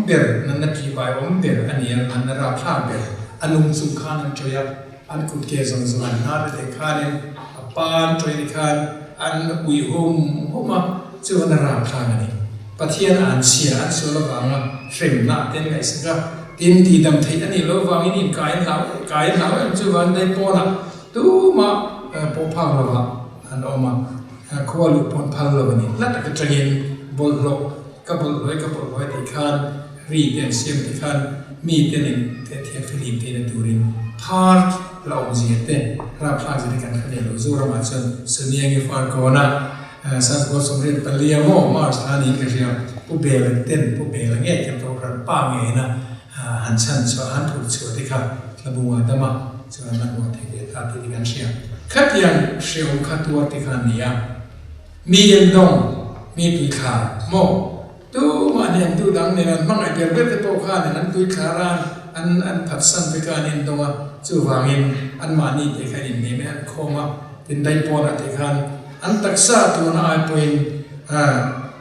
เบิร์นั่นนักที่ใบอมเบิร์อันนี้อันนั้นรับพลาดเบิร์อันนุ่มสุขานอันช่วยอันกุดเกศสมัยนาเด็กข้านี่ปานช่วยข้าอันอุยหุ่มมาช่วยนรับพลาดนี่ปะเทียนอันเสียอันส่วนละบางอ่ะเฟรมหน้าเต็นไงสักก็ดินที่ดำที่อันนี้เราวางนี่กายเราอันช่วยวันได้ปอนอ่ะตู้มาปอพังละบางอันออกมาขวาลุปอนพังละบางนี่แล้วแต่ก็จะเห็นบอลโลกับบอลไว้ที่ข้านรีเดนเซียมที่ข้านมีเต็นเทียฟิลิปเต็นตูรินพาร์ทเราเสียเต็นรับพลาดจากการคะแนนเราจูรามาจนเสนียงฟาร์กอนะสังคมสมเด็จพระเลียโมมาสถานีกษัตริย์ผู้เบลเต้นผู้เบลเงี้ยกันตัวกันป้าเงี้ยนะหันชันสวหันผูกสวที่ข้าระบุว่าธรรมะสวนันวัดที่เกิดที่กันเชียขัดยังเชียวขัดตัวที่ข้านี้มีเย็นดงมีปีขาโมตู้มาเนี่ยตู้ดังเนี่ยมันไอเดียเรื่องที่โตข้าเนี่ยนั้นตู้ขาร้านอันผัดสันไปการเองตรงว่าจู่วางเองอันมานี่ที่ข้านี่เนี่ยอันโคมาเป็นได้ปอนที่ข้าอันตักษาตัวน่าเป็น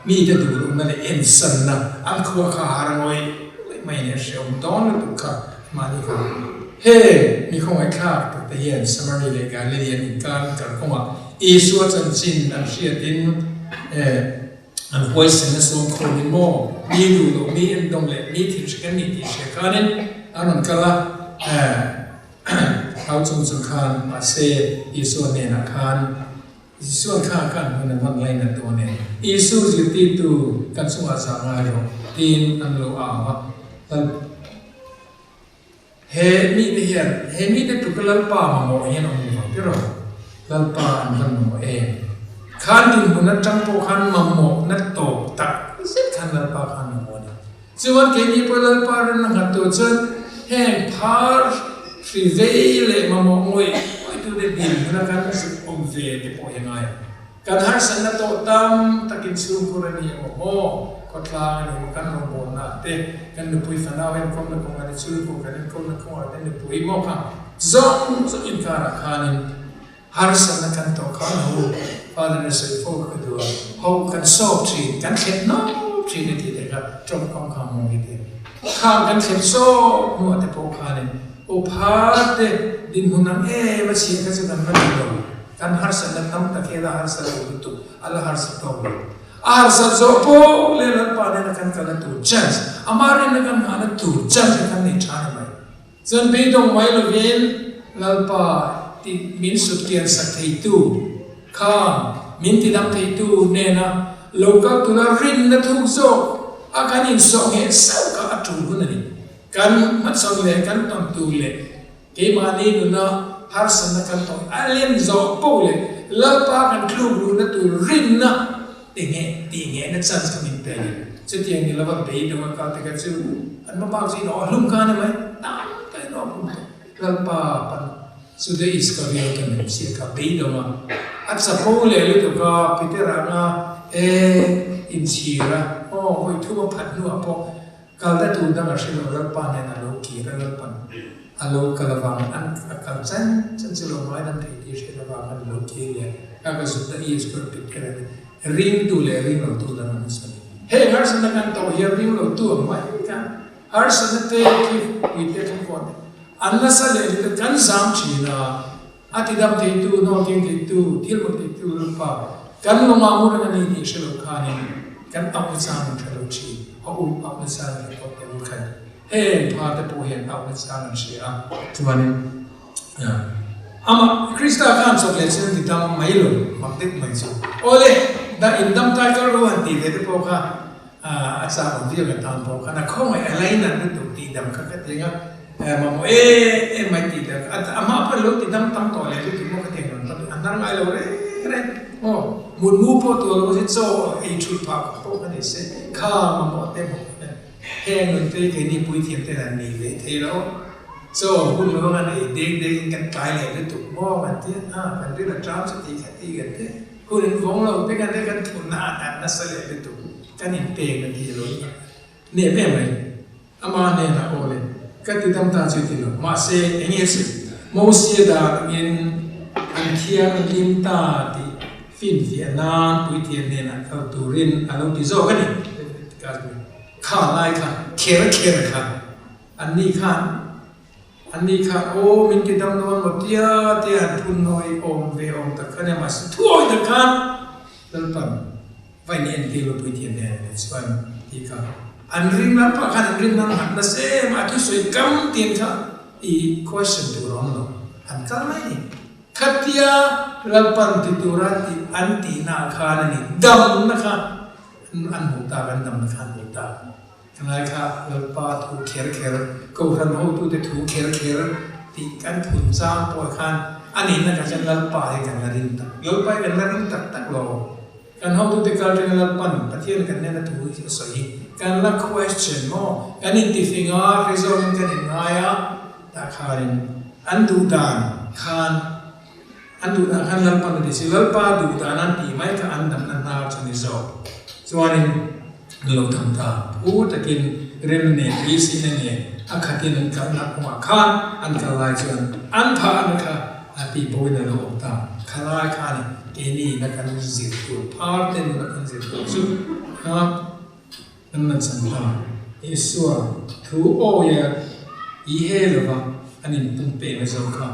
มีแต่ดูรูนั่นเองสันนะอันขวาขาหางไว้ไม่เนี่ยเชียวดอนตุกะมาดีกันเฮ้มีข้อมูลข่าวแต่เย็นสมัยเรียนการเรียนการกับข้อมูลอีส่วนจินอันเชียดินอันหวยสินส่วนคนมีโมมีดูโลมีอันดงเล็มีที่เชื่อมีที่เชื่อกันนั้นอันนั้นก็ละเขาจงสำคัญมาเสียอีส่วนเนี่ยนักขันส่วนข้ากันมันวันไรนั่นตัวเนี่ยอีสูจิติตูกันสวัสดิ์สังหารตีนอันโลอาวะเฮมีเดียเฮมีเดตุกลัลปามาโมเฮนอมีฟังพี่รอลัลปาอันกันโมเอขันดินบุญนัดจังโปขันมาโมนัดโตตักเสร็จขันลัลปาขันโมเนี่ยส่วนเกณีพลัลปาเรื่องนั้นตัวจนแห่งพาร์ฟีเวลมาโมมวยตัวเด็กดินนะการสุของเวทีพอยังไงการหาสันนัตโตตามตะกินสูงกรณีโอ้โหก็ทางนี่กันโรบนะเต้กันดูปุยฝันเอาเองคนละคนกันสูงกันคนละคนกันดูปุยโมกันจงอินทาราคานิหาสันนักันโตข้าวหูฟาดในสุดโฟกัสดูเขากันสอบทีกันเข็นน้องทีในที่เด็กครับจงความคำมองดีข้างกันเข็นสอบหัวแต่พวกข้านี่โอภาเตดินหุนังมาเชียร์กันจะกันไม่ได้หรอกการหาสันนักทำตะเคียนหาสันอุตุอัลลอฮ์หาสันตัวหาสันโซโปเล่นลับปาเนี่ยนักการกันตัวจันทร์อามารินักการหาตัวจันทร์กันนี่ชาไหมจนไปตรงไว้ละเวนลับปาที่มินสุดเกียนสักทีตูข้ามินที่ดำทีตูเนี่ยนะโลกาตุลารินนัทุกโซอาการอินสองเหตุเศร้ากับอัตุหุนนี่กันมัดสองเลยกันต้องตูเลยเกมานี่ดูนะหาสันนักการต้องอัลเลนโซโปเลยลับปากันคลูบลูนัตุรินนะตีเงี้ยนักสันสมินเตยสุดที่นี่เราไปดูว่าการที่กันซูอันมาบ้าสิเนาะลุ่มกันไหมน้ำไปเนาะลับปาปันสุดที่อิสกาเรียกันเนี่ยเสียกับไปดูมาอันสะโพกเลยลูกตัวก็พิจารณาอินชีระโอ้ยทั่วพันนัวพอการได้ดูดังอาชีพลับปาเนี่ยนะโลกีระลับปันอโลกาลวังอันการฉันจะลงไว้ดันทีที่เชื่อว่ามันโลกีเลยก็สุดที่อิสกาพิจารณาริงดูเลยริงเราดูดังนั้นสิเฮ้ยหาสันนักการตัวเฮียริงเราตัวไม่กันหาสันนักเตะที่วิเตทุกคนอันนั้นเลยกันสามชีนะอาทิตย์ดำที่ตูโนกินที่ตูที่มันที่ตูรูปะกันลงมาบุญกันนี่ที่เชื่อขานี่กันเอาไปสร้างเทโลจีเอาเอาไปสร้างที่เขาเต็มขันเฮ้พาแต่ผู้เห็นเอาไปสร้างนั่นสิทุกวันนี้อามาคริสต์การสอนเลเซนที่ทำไม่รู้มักติดไม่สู้โอ้เลยได้อินดัมไทก็รู้อันที่เด็กพวกเขาอาจารย์ของที่เราทำพวกเขานะเขาไม่อะไรนั่นเป็นตัวตีดำเขาก็ยังมาโมไม่ตีดำอามาเป็นลูกตีดำตั้งตัวเลยที่มันก็เทียงกันอันนั้นไม่รู้เลยโอ้มุนมูพอตัวเราจะโซ่ไอชุดผ้าพวกนี้เสร็จข้ามาหมดเต็มหมดแห้งเลยที่แค่นี้ปุยเทียมแต่ละนี่เลยที่เราโซ่คุณรู้ว่าเนี่ยเด็กกันกลายเลยที่ถูกมองมันที่มันที่เราจ้าสติกันที่กันที่คุณฟงเราเป็นกันได้กันทุนหน้าแต่นั่นเสร็จที่ถูกกันอินเตอร์กันที่เรา เนี่ยแม่ไหมอามาเนี่ยนะโอเลยก็ติดตามตาจุดที่เรามาเสเองสิโมเสดาเงินอันเทียนลิมตาที่ฟินเวียนนาปุยเทียนเนี่ยนะเขาตูรินอารมณ์ที่โซ่กันนี่ข้าไล่ค่ะเคร์ค่ะอันนี้ค่ะโอ้มินติดำนวลหมดเดียทุนน้อยอมเวอมตะกันเนี่ยมาสิทั่วตะกันแล้วปั๊มไว้เนี่ยที่เราปุยเทียนเนี่ยส่วนที่ค่ะอันริมนั้นปะกันอันริมนั้นหันนะเซ่มาทุสวยกำเตียนค่ะอี question ตัวร้องเนาะอันกันไหมขัดยาแล้วปั๊มที่ตัวรัตที่อันตีนาคานี่ดำนะคะอันหูตากันดำนะคะหูตาขณะค่ะแล้วป้าถูกเคร์ก็รันหูถูกถูกเคร์ที่กันผุนซ้ำปวดขันอันนี้นะก็จะแล้วป้าให้กันละริมตักแล้วไปกันละริมตักโลกันหูถูกการเรียนละปั้นปฏิเสธกันเนี่ยนะถูกสวยกันละ question โม่กันอินทิฟิงา resolve กันยังไงตาขารินอันดูดานขันอันดูดานขันละปั้นดิสิละป้าดูดานันตีไม่ก็อันดำนันนาชนิดส่วนนี้เราทำตาพูดกินเรื่องเนี่ยวิสิเนี่ยอาคตินันกันนักหัวข้าอันกันลายส่วนอันผ่านนะคะปีโบยเราออกตาขลายข้านี่เอ็นี่นักการจิตตัวพาร์ทเนี่ยนักการจิตตัวสุดครับนั่นสันตาเอสัวทูโอยาอีเฮลวะอันนี้ตุ้มเปย์ไม่สำคัญ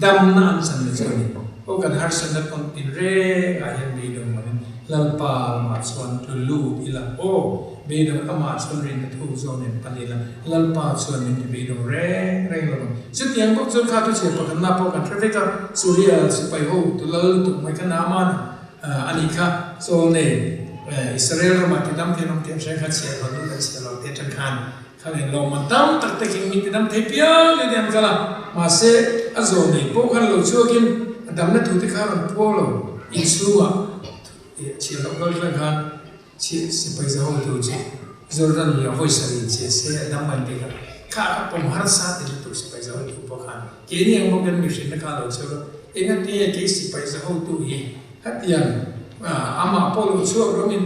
ดำน้ำสันนิษฐานโอ้กันหาสันนิษฐานเป็นเรื่องอะไรไม่รู้มันลำปามาส่วนตุลูอีละโอ้เบดงมาส่วนเรียนทุกโซนเนี่ยปนิละลำปาส่วนนี้เบดงเร่งลงสุดยังพวกส่วนข้าทุกเช้าพวกกันนับพวกกันทราฟิกสุริยะสิไปหูตุลลุตุไม่กันน้ำมันอันนี้ค่ะโซนเนี่ยอิสราเอลมาติดตามเทนองเทียมใช้ขัดเสียคนดูกันเสียเราเตจันขันข้าเนี่ยเรามันตั้มตักตะกิงมีติดตามเทียบเยอะเลยเดียมกันละมาเสอโซนเนี่ยพวกกันเราช่วยกินดำนั่นถูกที่ข้ามันพวกเราอิสรูอะเชื่อเราก็เรื่องการเชื่อสิไปจะเอาตัวจีจอร์แดนเนี่ยvoiceอะไรเชื่อเสียน้ำมันเด็กข้าผมหาสัตว์ที่ตัวสิไปจะเอาตัวพวกเขาเกี่ยนี่ยังมองกันไม่ใช่นักข่าวเชื่อเองนั่นที่เกี่ยสิไปจะเอาตัวเองฮัตยังอามาพอเราช่วยเรามี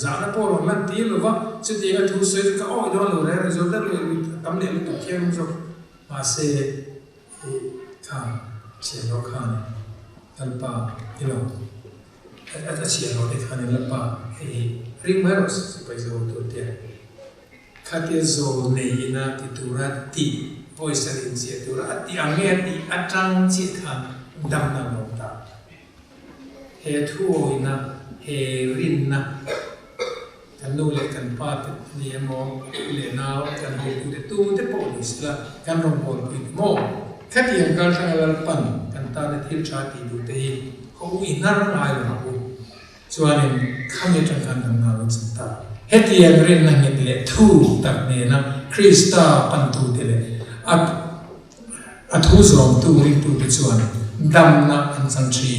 จานพอเรามันตีหรือว่าสุดที่ก็ทุกสิ่งก็โอ้ยโดนเราเลยจอร์แดนเลยทำเนี่ยมันตัวเกี่ยมันจะมาเสียข้าเชื่อเราข้าเนี่ยตันป่าที่เราอาเชียเราได้ขันในป่าริมารสไปจะเอาตัวเดียวขัดยังโซนในน่ะที่ตัวรัตติโวยสรินเสียตัวรัตติอังเงียติอัตรังจิตขันดำน้ำลงตาเฮทัวอินะเฮรินนะกันนู่นเลยกันป้าเนี่ยมองเลยนาวกันหูกูจะตู้จะโปลิสละกันรองโปลิสโม่ขัดยังการทำงานปั่นกันตาในที่ชาติดูเตยเขาอินาร์ไลน์มาบุส่วนนี้ข้ามีจังการทำงานสันตาเฮติยังเรียนนั่งเงี้ยทูตักเนี่ยนะคริสตาปันทูเตเลอัดหูสองทูริทูติส่วนดำนะอันสันทรี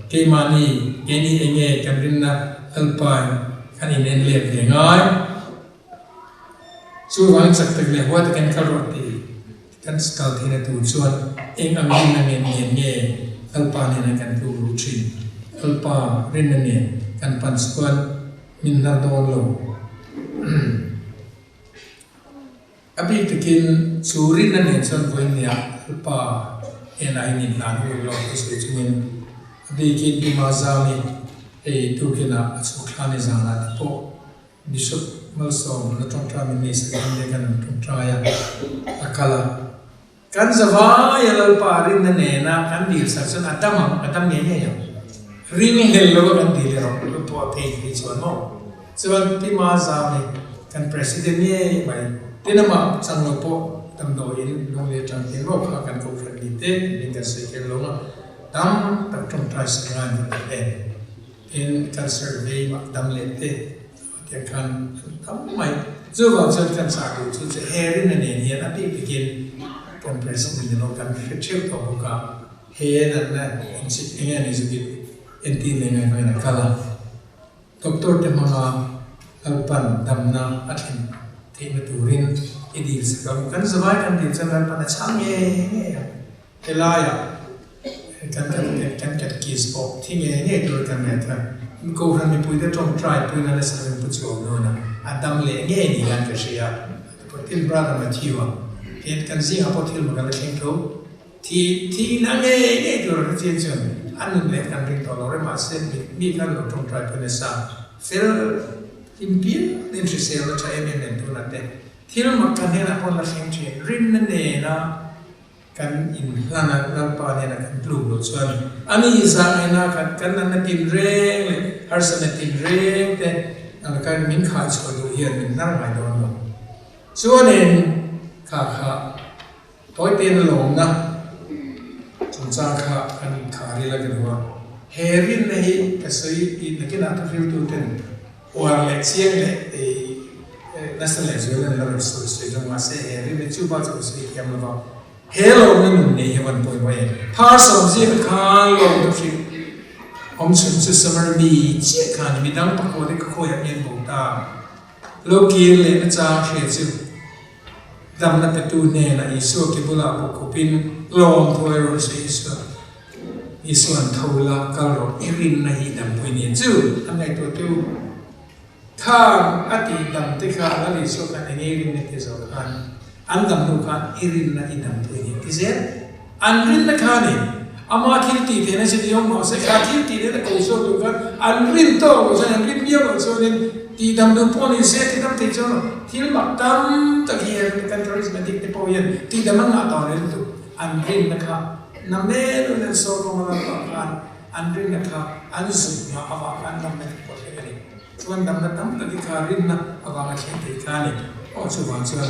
เกมานีเอนี่เองเงกันรินนะอัลปายกันอินเอนเลียบยังไงส่วนวันสักตะเกียบว่าตะกันคารอตีกันสกาลที่นั่นทูส่วนเองอันนี้นั่งเงี้ยอัลปาเนี่ยนะกันทูรูชินอัลปาเรนเนี่ยกันปันสกวนมินนาโดนโลอภิตกินสุรินันเนี่ยส่วนคนเนี่ยอัลปาเอ็นไอนินลานโลก็สุดจุนอภิกินอิมาซามีทุกินะสุขลานิจานาติโปบิชอปมัลซอมนัทองทรามินิสกันเดกันทองทรายอาคาลากันสวายอัลปารินเนี่ยนะกันดีสักส่วนอัตมังเนี่ย ring hello kan dile ro po page ni chuan mo chuan pi ma za ni kan president ni mai tinama changlo po tam do in long le chang tin ro kha kan ko friend ni te ni ka se ke lo tam tak trong trai sran ni te in kan survey ma dam le te ke kan tam mai zu wa chuan kan sa ku chu se herin ne ni na pi begin kan president ni no kan fetchel to ka he na in sit ni zu enti lengai vai na kala doctor te manga alpan damna athin thina turin idil sakam kan zawai kan dil changan pana change elaya kan kat kis pop thinge ne dur kan ne tha ko ran mi pui de trom try pui na le sa ren pu chu no na adam le nge ni gan ka shia Patil brother Matthew ken kan sing apo thil ma kan king tho thi na nge to ro chen chen an le kan ring to lo re ma sen mi kan lo trom try pui na sa fel impia den se se lo cha em to na te thil ma kan he na pon la king chen rin na ne na kan in lana lampa ne na kan blue lo chuan ani za na kan na tin reng le har sa na tin reng te ang kan min kha chho do hian min nar mai do no chuan en kha toy ten lo na chung cha kha kan kha ri la kan wa herin na hi ka sei i na ke na ta fil tu ten or le chiang le e na sa le zo na la so so jong ma se herin le chu ba chu se kiam lo hello nun ne heaven boy boy par som ji khan lo to fi om chun chu samar mi che khan mi dang pa ko de ko ya yen bo ta lo ki le na cha she chu dam na te tu ne na isu ki bula po ko pin long thoi ro se isu an thola ka ro irin na hi dam pui ni chu an ngai to tu khang ati dam te kha la li so kan nge rin ne te zo khan an dam nu khan irin na idam pui ni ti ze an rin na khani ama khil ti the na se yong no se kha khil ti de ko so du khan an rin to so an rin yo so nin ti dam nu po ni se ti dam te cho thil mak tam ta hier kan charismatic te po yen ti dam na ta ne tu an rin na kha nam ne lu na so ko ma la khan an rin na kha an su ma awa kan nam ne po te ni chuan dam na tam ta ki kha rin na awa ma khe te kha ni o chu wang chuan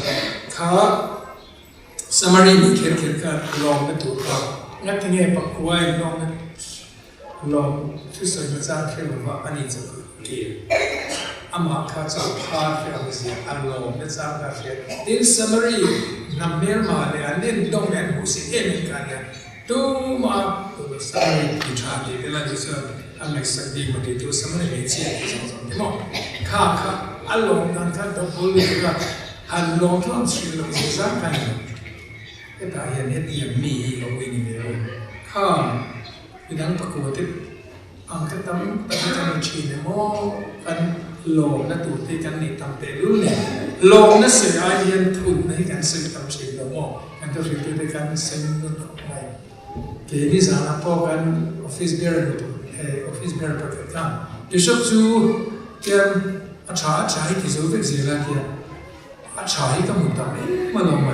kha summary ni kher ka long na tu ka ngat nge pa kuai long na long thu sai ma cha khe ma ani chu ki ama kha cha pha khe a si an long na cha ka khe in summary nam mer ma le an den dong ne mu si em ka ne tu ma summary ki cha de la ji sa an next day ma de tu summary me chi de mo kha along nan kha to bol ka han long thon chi lo si sa ka ne cái tại hiện hiện điểm mì của mình nhiều không vì đang bắt đầu tiếp ang cái tấm tấm chỉ để mò kan lồng nó tụt thì kan nị tầm tệ luôn nè lồng nó sửa ai hiện thun này kan sửa tầm chỉ là mò kan tôi phải tôi kan sửa nó này cái đi ra là po kan office bear perfect kan cái shop chu cái achai thì số việc gì là kia achai cái một tầm ấy mà lòng mà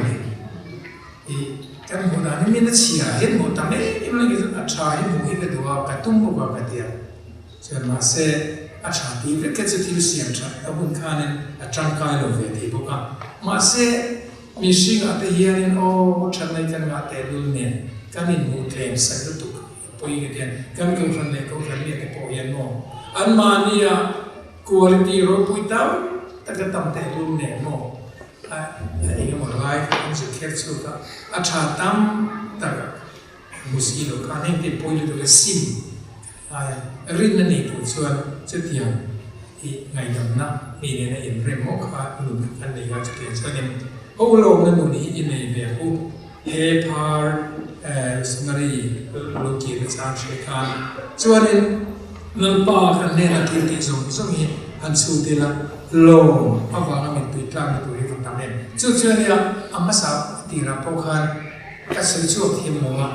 kan mo da ni na chia hết một tầm đấy em lấy cái achai mo hi cái đồ cái tung bộ cái tiền cho nên mà sẽ achai thì cái sự thiếu xiêm cha ở bên khan nên trang cái rồi về thì bộ cả mà sẽ mình sinh ở đây hiện nên ô chân này kan ngã tệ luôn nè kan in mu thêm sai được tục bôi cái tiền kan câu phần này cái bộ hiện mo anh mà nia quality rồi bôi tao ta cái tầm tệ luôn nè mo ini một lai cũng sẽ khép xuống cả achha tam ta muski lo kan heng te poi lo cái sim rin na nei tu chuan che tiang i ngai dam na ni ne na in rem mo kha lu kan nei ga che chuan in ho lo na nu ni in nei ve ho he par summary lo ki na cha che kan chuan in nan pa kan ne na ti zo hi an su te la lo awang amin pi tlang tu hi tam ne chu ya amma sa ti ra po khan ka sui chu thim mo ma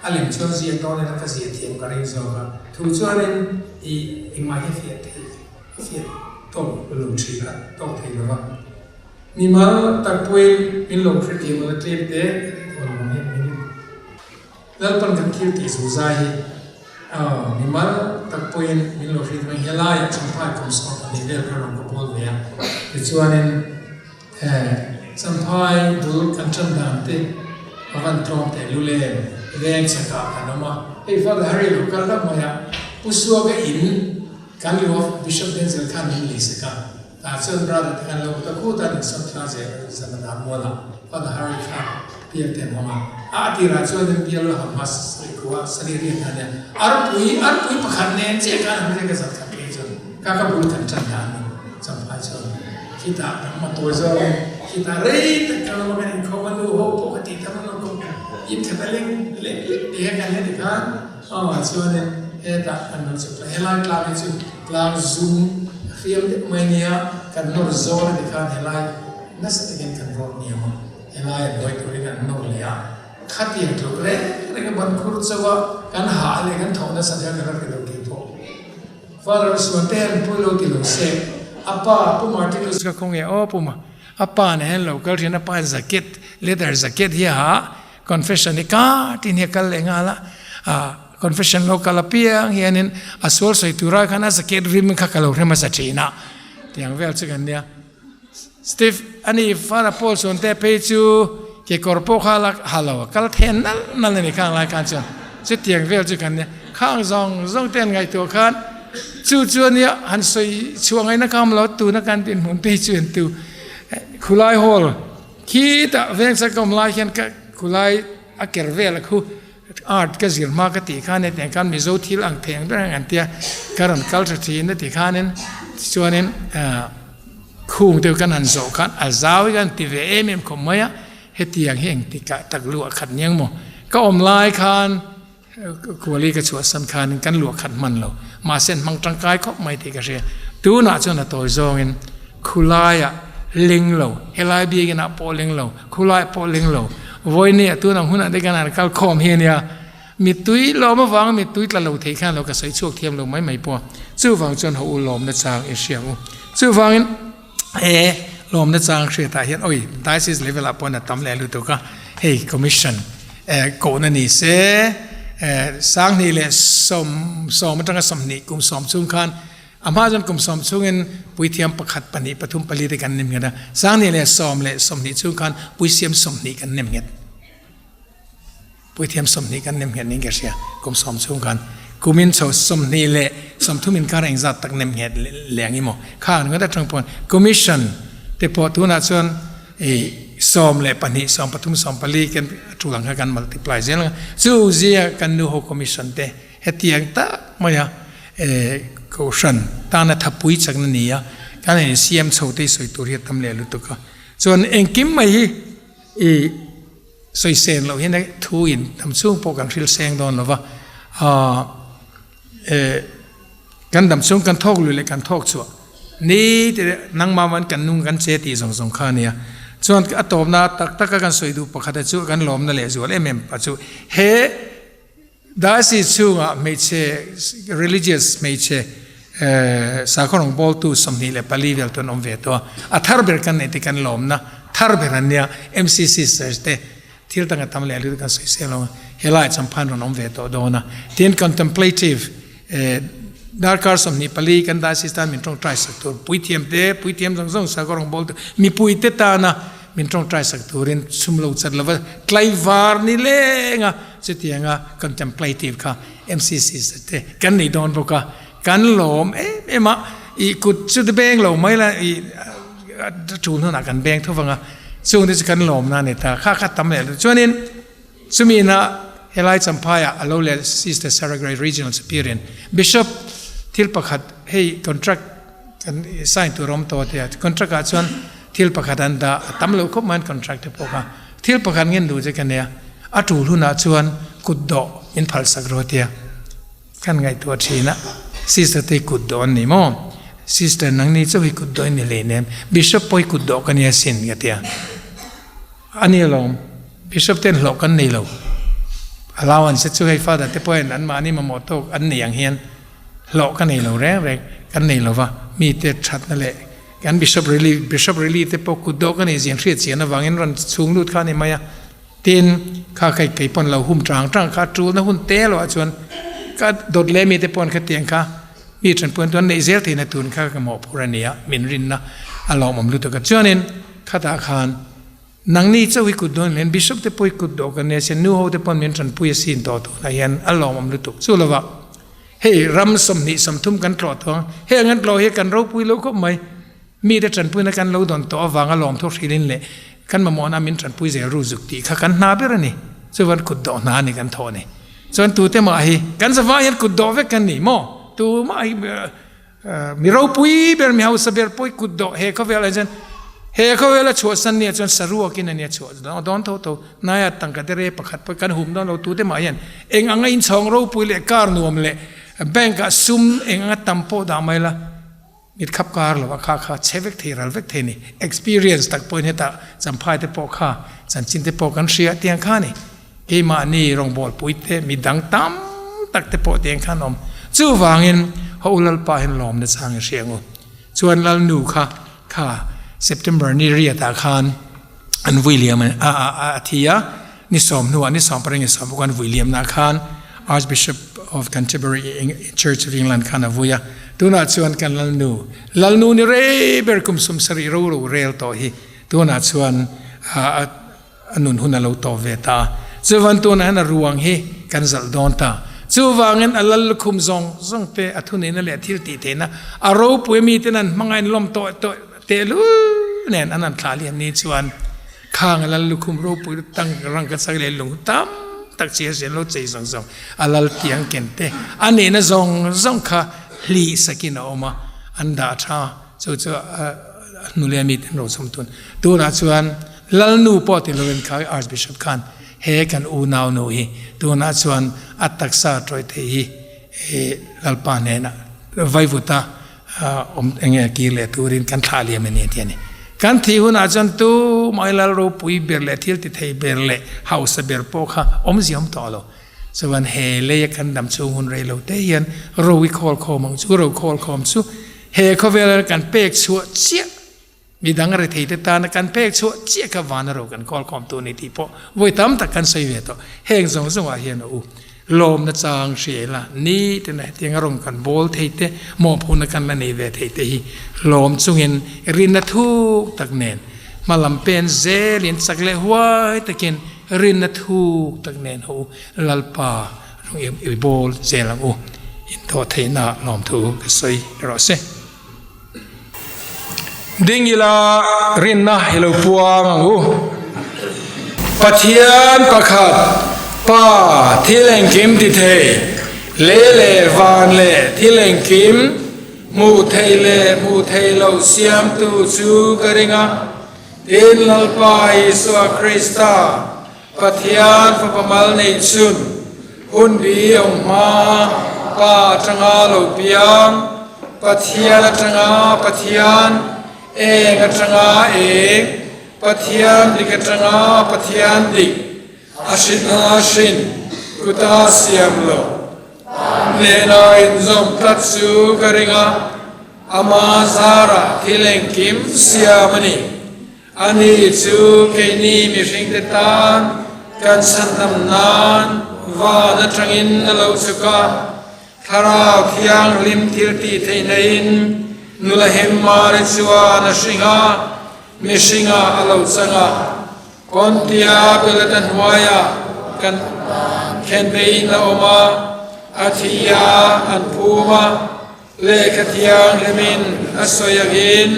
alim chu ji to ne ka ji thim ka ri zo ka thu chuan in ma hi fi to lu chi la to thei lo ni ma tak pui min lo khri ti mo tlep te on mo he min dal pan kan ki ti su za hi ni ma tak pui min lo khri mai hela ya champhai kom so ni le ka ram ko bol ya ti chuan in Champhai dul kan chan dan te avan trom te lule reng sa ka kanoma ei fa hari lo kal da maya usua ga in kan lo bishop denzel khan in li sa ka ta chen brother kan lo ta ko ta sam thla je sa na mola fa hari kha pia te mama a ti ra chuan den pia lo hamas ko sari ri na ne ar pui pakhan ne che ka na me ka sa ka pe chon ka bul kan chan dan Champhai chon kita ma to zo kita rei ta kalau makan kau malu ho pokok kita malu kau ini kepaling dia kan dia kan oh soalnya tak anu seperti helang kelam itu กลางซูมเรียมเด็กไม่เนี่ยกันนอร์โซนเด็กข้าเฮลัยนั่นสิเป็นกันรอดเนี่ยมั้งเฮลัยโดยตัวเองกันนอร์เลยขัดยังถูกเลยนี่ก็บันคุรุษว่ากันหาเลยกันทองนั่นสัญญากันเราเกี่ยวกับพวกฟาร์ส่วนเต้นพูดเราที่เราเสกอาป้าผู้มาที่เราสกังเงาปุ่มอาป้าเนี่ยเราก็เรียนอาป้าจะเก็ตเลเดอร์จะเก็ตเฮียฮะ confession นี่ก็ที่เนี่ยกันเลยงาละconfession เราก็ละเพียงเฮียนี่อาสวลใส่ตัวเราขนาดจะเก็ตริมข้าก็เราเรียนมาสัจจีน่ะที่ยังเวลสักกันเนี่ยสตีฟอันนี้ฟาร์พอลส่วนเต้ไปจูเกี่ยวกับพวกเขาละฮัลโหลก็เห็นนั่นเลยข้างรายการส่วนสุดที่ยังเวลสักกันเนี่ยข้างซองเต้นไงตัวขันจู่ๆเนี่ยหันใส่ช่วงไอ้นักการเราตัวนักการเป็นหุ่นไปจวนตัวคุไลฮอลคิดเวงสักกำลังเห็นกับคุไลอักเกอร์เวลคืออาร์ตก็สิ่งมากติข้าเนี่ยแต่การมีโซทิลอังเทียงด้วยกันเตียการันคัลเจอร์ทีนติข้าเนี่ยส่วนนี้คู่เดียวกันหันโซกันอาจาวกันที่เวเอ็มคมไหมอะเหตุอย่างเฮงติกะตักลัวขัดยังโมก็อมลายคันกัวลีกระชวดสำคัญกันลัวขัดมันเรามาเส้นมังจังกายก็ไม่ติกระเชียดูน่าจนตัวจงอินคุไลอะลิงเราเฮลายบีกันอะปอลิงเราคุไลปอลิงเราวันนี้ตัวน้องหุ่นได้กันอะไรก็คอมเฮียเนี่ยมีตุ้ยเราไม่ฟังมีตุ้ยตะเราเทขันเราก็ใส่ช่วงเทียมเราไม่พอสู้ฟังจนหัวลมในจางเอเชียสู้ฟังลมในจางเชียตาเห็นโอ้ยได้สิสเลเวลปอนตั้มแล้วตัวก็เฮ้ยคอมมิชชั่นก่อนนี้เสสร้างนี่แหละสมมันต้องสมนิกุมสมชุงคันอามาจนกุมสมชุงเงินปุยเทียมประคัดปนิปทุมปลีด้วยกันนิ่มเงี้ยนะสร้างนี่แหละสมนิชุงคันปุยเสียมสมนิกันนิ่มเงี้ยปุยเทียมสมนิกันนิ่มเงี้ยนี่แกเสียกุมสมชุงคันกุมินโซสมนิแหละสมทุมินการเองจัดตักนิ่มเงี้ยแหลงอีโมข้างก็ได้ตรงปนกุมิชชั่นแต่พอทุนอาจารย์สอมเลยปนิสอมปทุมสอมปลีกันจุลังกันมัลติพลายเจนสู้เสียกันดูหัวคอมมิชชั่นเตะเหตุอย่างตาไม่ยากูชันตาหน้าทับปุยจากนั่นนี่การเห็นเสียมโซติสวยตัวเรียทำเลยลุตุกะส่วนเองกิมไม่สวยเซนเราเห็นได้ทูอินทำสู้โปรแกรมฟิลเซงโดนหรือว่ากันดำสู้กันทอกหรือเลยกันทอกชัวนี่นั่งมาวันกันนุ่งกันเซตีสองข้าเนี่ยส่วนอัตโตมนาตักกันสวยดูปกติจู่กันล้อมนั่นแหละจู่เอ็มปัจจุเฮได้สิจู่อ่ะไม่ใช่ religious ไม่ใช่สาขนบอลตูสมนิเลปลีเวลตัวนอมเวตัวอัธารเบรกันเนี่ยที่กันล้อมนะธารเบรันเนี่ย MCC เสร็จเตที่เราตั้งแต่ทำเลยรู้กันสวยเสียลงเฮลัยสัมพันธ์นอมเวตัวโดนะที่ contemplativeดาร์คาร์สมนิปลีกันได้สิตามินตรงไตรสักตัวปุยเทียมเตปุยเทียมสองสากรองบอลมีปุยเตตานะมินตรงไตรสักตัวเรียนชุมโลจัดละว่าไกลวาร์นี่เล่งอ่ะสุดที่ยังอ่ะ contemplative ค่ะ MCC สุดที่กันนี่โดนพวกกันหลอมมาอีกุดสุดเบงหลอมไม่ละอีจูนหนักกันเบงทุกฝั่งอ่ะช่วงที่จะกันหลอมนั่นเนี่ยแต่ข้าทำเลยช่วงนี้สุมีนะเฮลัยChamphaiอ่ะเราเลย Sister Sarah Gray Regional Superior Bishopที่ประคัดให้คอนแทรคกันสร้างตัวรวมตัวเดียคอนแทรคส่วนที่ประคัดอันดาตั้มเราคบมันคอนแทรคที่พวกเขาที่ประคัดเงินดูจะกันเนี่ยอัตุลุนาส่วนกุดดออินพัลสักโรเตียกันไงตัวชีนะซิสเตอร์ที่กุดดอนนี่มั้งซิสเตอร์นั่งนี่จะไปกุดดอนนี่เลยเนี่ยบิชอปไปกุดดอกันเนี่ยสินกันเดียอันนี้เราบิชอปเต้นหลอกกันนี่เราเราอันเสร็จช่วยฟาดแต่พออันมานี่มาหมดโตอันนี้อย่างเฮียนหลอกกันนี่เราแรงกันนี่เราว่ามีแต่ชัดนั่นแหละกันบิชอปรีลีแต่พอกุดดอกันนี่เสียงเสียดเสียงนะวางเงินรันสูงดุดข้านี่มาตีนข้าไก่ปนเราหุ่มจางข้าจูนนะหุ่นเตะเราชวนก็โดดเล่มีแต่ปนข้าเตียงข้ามีฉันปนตัวในเซลที่ในตุนข้าก็หมอบพรณียมินรินนะอารมณ์มันรู้ตัวกันชวนนั้นข้าตาขานนังนี่จะวิกุดดอนเล่นบิชอปแต่พอยกุดดอกันเนี่ยเช่นนู้เขาแต่ปนมินฉันพุยสินต่อตัวนะยันอารมณ์มันรู้ตัวสู้ละวะเฮ้รำสมนิสมทุมกันตลอดท้องเฮ้งั้นเราเฮ้กันเราพุยเราก็ไม่มีแต่ฉันพุยนะกันเราโดนตัววางอารมณ์ทุกทีนี่แหละกันมามองน้ามินฉันพุยเสียรู้สึกดีข้ากันนาเบรนี่ส่วนกุดดอนานี่กันทอนี่ส่วนตัวเต็มอะไรกันสบายยันกุดดอเวกันนี่มั้งตัวไม่มีเราปุยเบลมีเอาสเบลปุยกุดดอเฮเขาเวลาจันเฮเขาเวลาชวดสันเนี่ยจนสรุปกินเนี่ยชวดดอนโตโตนายตั้งกันเดเรปขัดไปกันหุ่มดอนเราตัวเต็มอะไรยันเองอังไงอินสองเราปุยเล็กการนวมเล็ก แบงก์ซุ่มเองก็ตั้มโพดาไม่ละมิดขับการหรือว่าข้าเชฟเวกเทรัลเวกเทนี่ experience ตักปนเหตุจำพายเตปข้าสันจินเตปกันเสียเตียงข้านี่เกมานี่รองบอลปุยเตมีดังตั้มตักเตปเตียงข้านอมจู่วางเงินเขาอุลลปาเห็นลมในทางเสียงอ่ะส่วนลัลนูข้า September นี่เรียตาคานอันวิลเลียมอาทิยานิสอมนัวนิสอมปริญญาสอมกันวิลเลียมนาคาน Archbishop of Canterbury Church of England คานาวุยตัวนัดส่วนกันลัลนูนี่เร่เบอร์คุมสมสรีรูเรลต่อฮีตัวนัดส่วนนุนหุนเราต่อเวตาส่วนตัวนั้นรวงฮีกันจัลดอนตาส่วนงั้นอัลลคุมซองเปอทุนนี้นั่นแหละที่ติเทนะอารมณ์ป่วยมีแต่นั้นมังไงลมโตเตลุเนี่ยอันนั้นขาเลียนนี่ส่วนข้างอัลลคุมรูปตั้งรังกันสักเลยลงตั้มตักเสียรถใจซองอัลลเตียงเก่งเตอันนี้นะซองข้าลีสกินออกมาอันดาชาจู่นุเลียมิดโรสมตุนตัวนัดส่วนลัลนูปอติโลเวนข้า Archbishop ขันเฮกันอูนาวนูฮีตัวนัดส่วนอัตตักษาตรอยเทีลัลปานเนนะไวฟุตาเองกีเลตูรินกันทาเลียมันเนี่ยที่นี่กันที่หุ่นอาจารย์ตัวไม่ละรูปุยเบลเลที่ติดให้เบลเลเฮาส์เบลโปค่ะซิมต่อโลส่วนเฮเลียกันดำชูหุ่นเรโลเทียนรูวิคอลคอมชูรูคอลคอมชูเฮเขาเวลากันเป๊กชัวเจี๊ยมีดังอะไรที่ติดตามกันเป๊กชัวเจี๊ยกับวานรูกันคอลคอมตัวนี้ที่พอวัยตั้มตักกันใส่เวทเฮงส่งว่าเฮียนอูลมนัดจางเสียละนี่แต่ไหนที่งารมกันบอลเทเตมอบหุ่นกันละนี่เวทเทฮีลมสุงินรินนัทุกตักเนนมาลำเป็นเซลินสักเลหัวตะกินรินนัทุกตักเนนหูลัลปาลงเอบอลเซลังอูอินโตเทน่าลมทุกสวยรอเซดิ่งยีลารินนะฮิโลปัวงังอูปัทยานประคัดป้าที่เล่งกิมติเทเล่วานเล่ที่เล่งกิมมูเทเล่มูเทโลเซียมตูจูกริงะดินลลปาอิสวาคริสตาปัทยานฟปมัลเนชุนหุนบีองมาป้าจังอาโลเปียงปัทยานจังอาปัทยานเองจังอาเองปัทยานดิกจังอาปัทยานดิกAshin kutasiamlo nena inzom tatsu karinga amazara kilengkim siamani ani chu keini mishing tetan kan sanam nan va na trangin alo suka thara khiang lim tirti theinain nulahem mare chuwa na shinga mishinga alo changa Kontia pelatan huaya kan kenbein la oma atia anpuma le katiang lemin asoyagin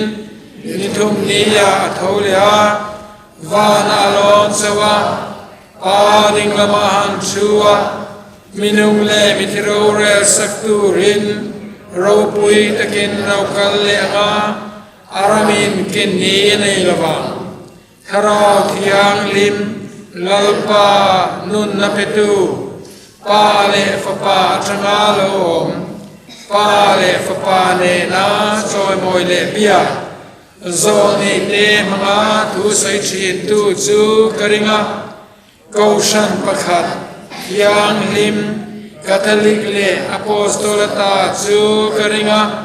nitum niya atholia vana alon sawa ading lamahan chua minung le mitiro re sakturin ropui takin raukal le anga aramin kinni nei lawang Hara tiang lim lalpa nun napetu pale fapa changalom pale fapa ne na choi moi le bia zoni te manga tu sai chin tu chu karinga kaushan pakhat tiang lim Catholic le apostolata chu karinga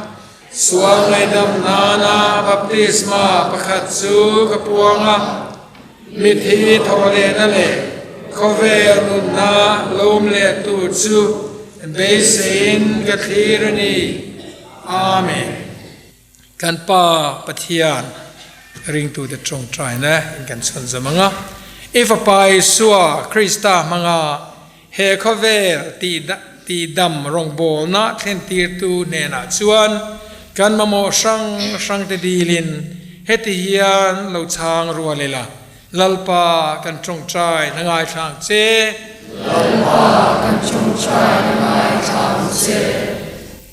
Suang laidam nana baptisma pakhatsu kapuanga mithi thole na le khove nunna lom le tu chu besin gathirani amen kan pa pathian ring tu the trong trai na kan chon zamanga if a pai suwa krista manga he khove ti dam rong bol na thlen tir tu ne na chuan kan mamo sang te dilin heti hian lo chang rualela lalpa kan chong chai nangai thang che lalpa kan chong chai nangai thang che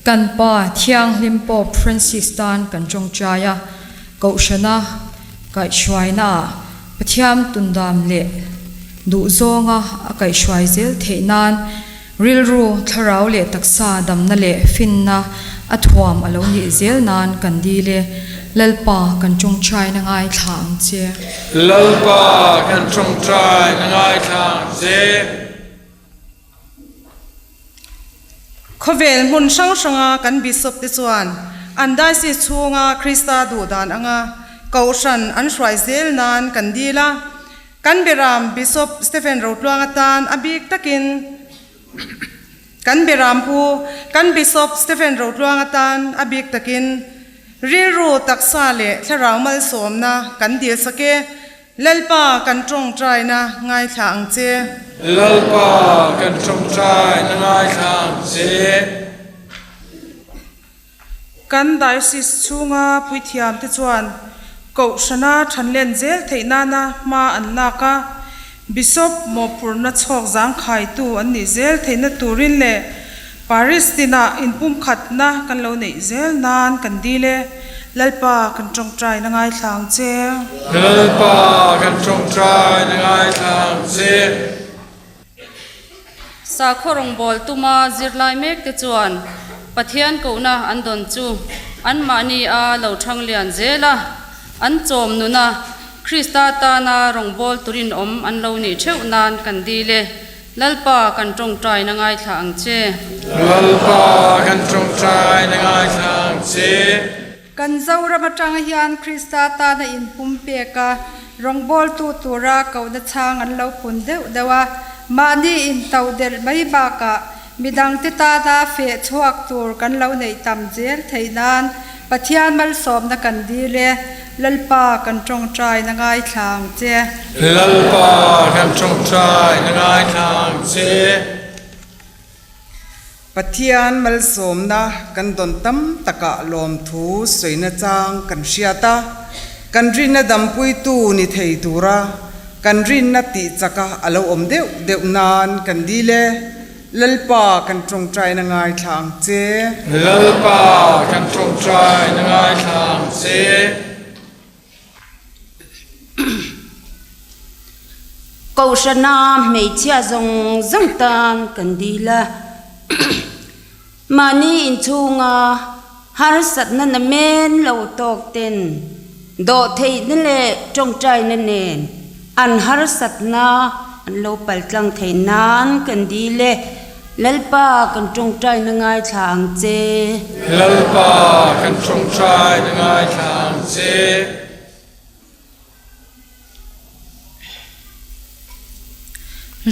kan pa thiang limpo Francis tan kan chong chaya ko shana kai shwaina pathiam tundam le du zonga kai shwai zel theinan rilru tharau le taksa damna le finna athuam alo ni zel nan kan di le lalpa kan chung chai na ngai thang che lalpa kan chung chai na ngai thang che khovel mun sang sanga kan bishop te chuan andai si chunga krista du dan anga kaushan an shrai zel nan kan dila kan beram bishop Stephen Rotluang atan abik takin kan beram pu kan bishop Stephen Rotluang atan abik takin rilru taksa le tharau mal somna kan dil sake lalpa kan tong trai na ngai thang che lalpa kan chung chai na ngai thang che kan diocese chunga puithiam te chuan ko shana thanlen zel theina na ma anlaka bishop mopurna chok jang khai tu an ni zel theina turin le Parish tina inpum khatna kan lo nei zel nan kan dile lalpa kan tong trai na ngai thlang che lalpa kan chung chai na ngai thang che sa khorong bol tuma zirlai mek te chuan pathian ko na an don chu an mani a lo thang lian zela an chom nuna Krista ta na rong bol turin om an lo ni theu nan kan dile lalpa kan tong trai na ngai thang che lalpa kan chung chai na ngai thang che kan zaura matang hian Krista ta na in pumpe ka rongbol tu tura ko na chang an lo pun deuh dewa mani in tau del mai ba ka midang te ta da fe chuak tur kan lo nei tam zel theinan pathian mal som na kan dile lalpa kan tong trai na ngai thlang che lalpa kan chung chai na ngai thang che Pathian mal somna kan don tam taka lom thu soina chang kan hriata kan rin na dampui tu ni thei tura kan rin na ti chaka alo om deuh deuh nan kan dile lalpa kan tong trai na ngai thlang che lalpa kan chung chai na ngai thang che Kaushana mei chia zong zong tan kan dila mani in chunga har sat na na men lo tok ten do thei na le tong trai na nen an har sat na an lo pal tlang thei nan kan dile lalpa kan tong trai na ngai thang che lalpa kan chung chai na ngai thang che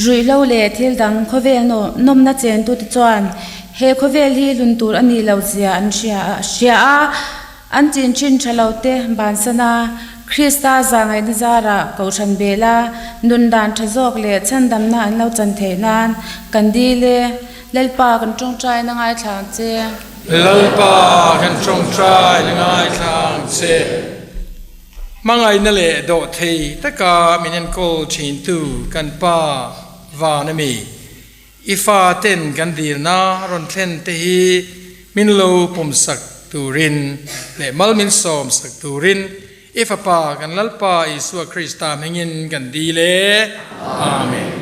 rui lo le thil dang khovel no nom na chen tu chuan he khovel hi lun tur ani lo zia an sia an chin chin thalote ban sana Krista zangai na zara kaushan bela nun dan thazok le chandam na an lo chan the nan kan di le lalpa kan tong trai na ngai thang che lalpa kan chung chai na ngai thang che mangai na le do thei taka minen kol chin tu kan pa wa na mi ifa ten kan dir na ron thlen te hi min lo pum sak turin le mal min som sak turin ifa pa kan lalpa Isu Krista mengin kan di le amen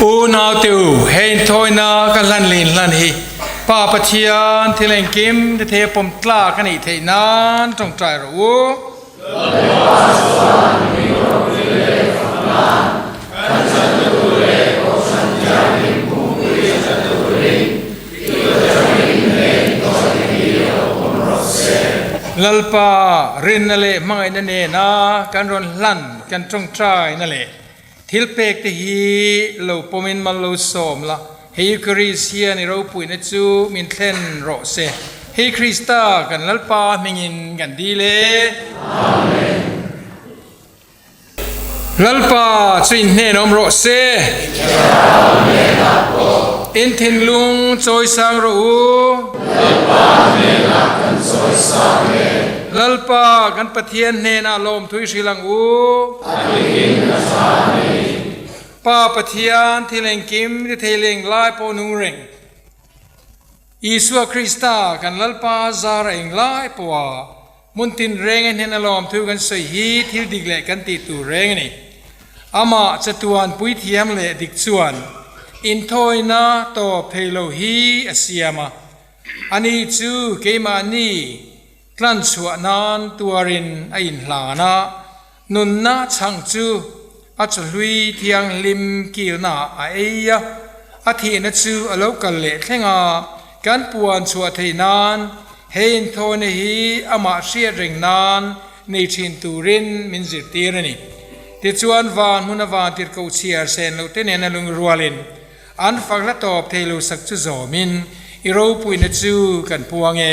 อูนาวติวเฮนทอยนากันลันลินลันฮีป้าปะเทียนที่เล่นเกมที่เทปมตลากันอีเทนานตรงใจรู้ลัลปารินนั่นแหละมังไอ้นั่นเองนะกันรอนลันกันตรงใจนั่นแหละทิลเปกที่ฮีเราปมินมาเราสมละเฮยูคริสเตียนเราปุยนัจูมินเทนโรเซเฮคริสตากันลัลปามิงินกันดีเลยอาเมนลัลปาจินเนนอมโรเซอินทินลุงจอยสังรู้ลัลปาเมลักกันจอยสังเลัลปากันปะเทียนเนนาลมทุยศิลังอูอัตลิกินกัสานีป้าปะเทียนที่เล่งกิมที่เทเล่งลายปนุงเร่งอิสุคริสตากันลัลปาซาเร่งลายปัวมุนตินเร่งเนนาลมทุยกันสวยฮีที่ดิกเล่กันติตูเร่งนี่อามาจะตวนปุยเทียมเล่ดิกส่วนอินทอยนาโตเพโลฮีอาเซียมาอันนี้จูเกมานีกลั่นชัวนานตัวรินไอินหลานะนุนนาช่างจูอาจลุยเทียงลิมกิลนาไอยะอาทินัจูอโลกันเละเทงาการปวนชัวเทนานเฮนโทเนฮีอามาเชียเริงนานในชินตูรินมินจิตีรนีติจวนวานมุนวานติรกูเชียเซนลุเตเนนลุงรัวลินอันฟังละตอบเทลูสักจุโซมินอิโรปุยนัจูกันพวงเอ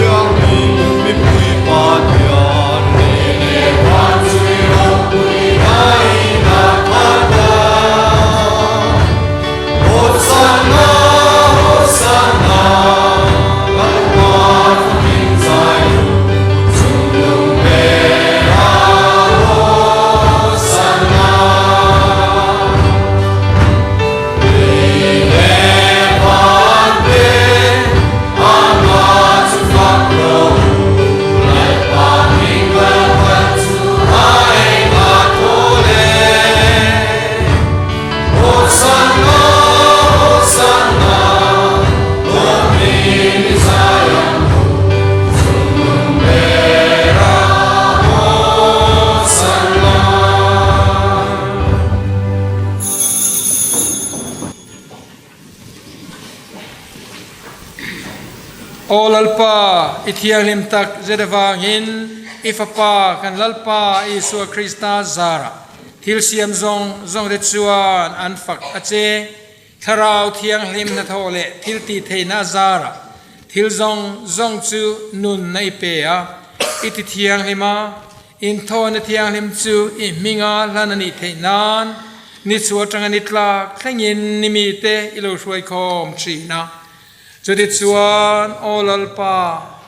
yang ling mi pui Pathian ni le wan sui ro pui ai na kada Hosanna Hosanna Kalmar min zai zum lung bera Hosannaโอลัลปาอิเทียลิมตักเจดวางินอิฟปากันลัลปาอิสุคริสตาซาระทิลเซียมซงเดชวนอันฟักอเจทาราวเทียงลิมนาโทเลทิลตีเทนาซาระทิลซงจูนุนในเปียอิติเทียงลิมาอินโทนเทียงลิมจูอิมิงาลานานิเทนานนิสวจังนิตลากแข่งยินนิมิเตอิโลช่วยคอมชีนาจุดส่วนโอลัลปา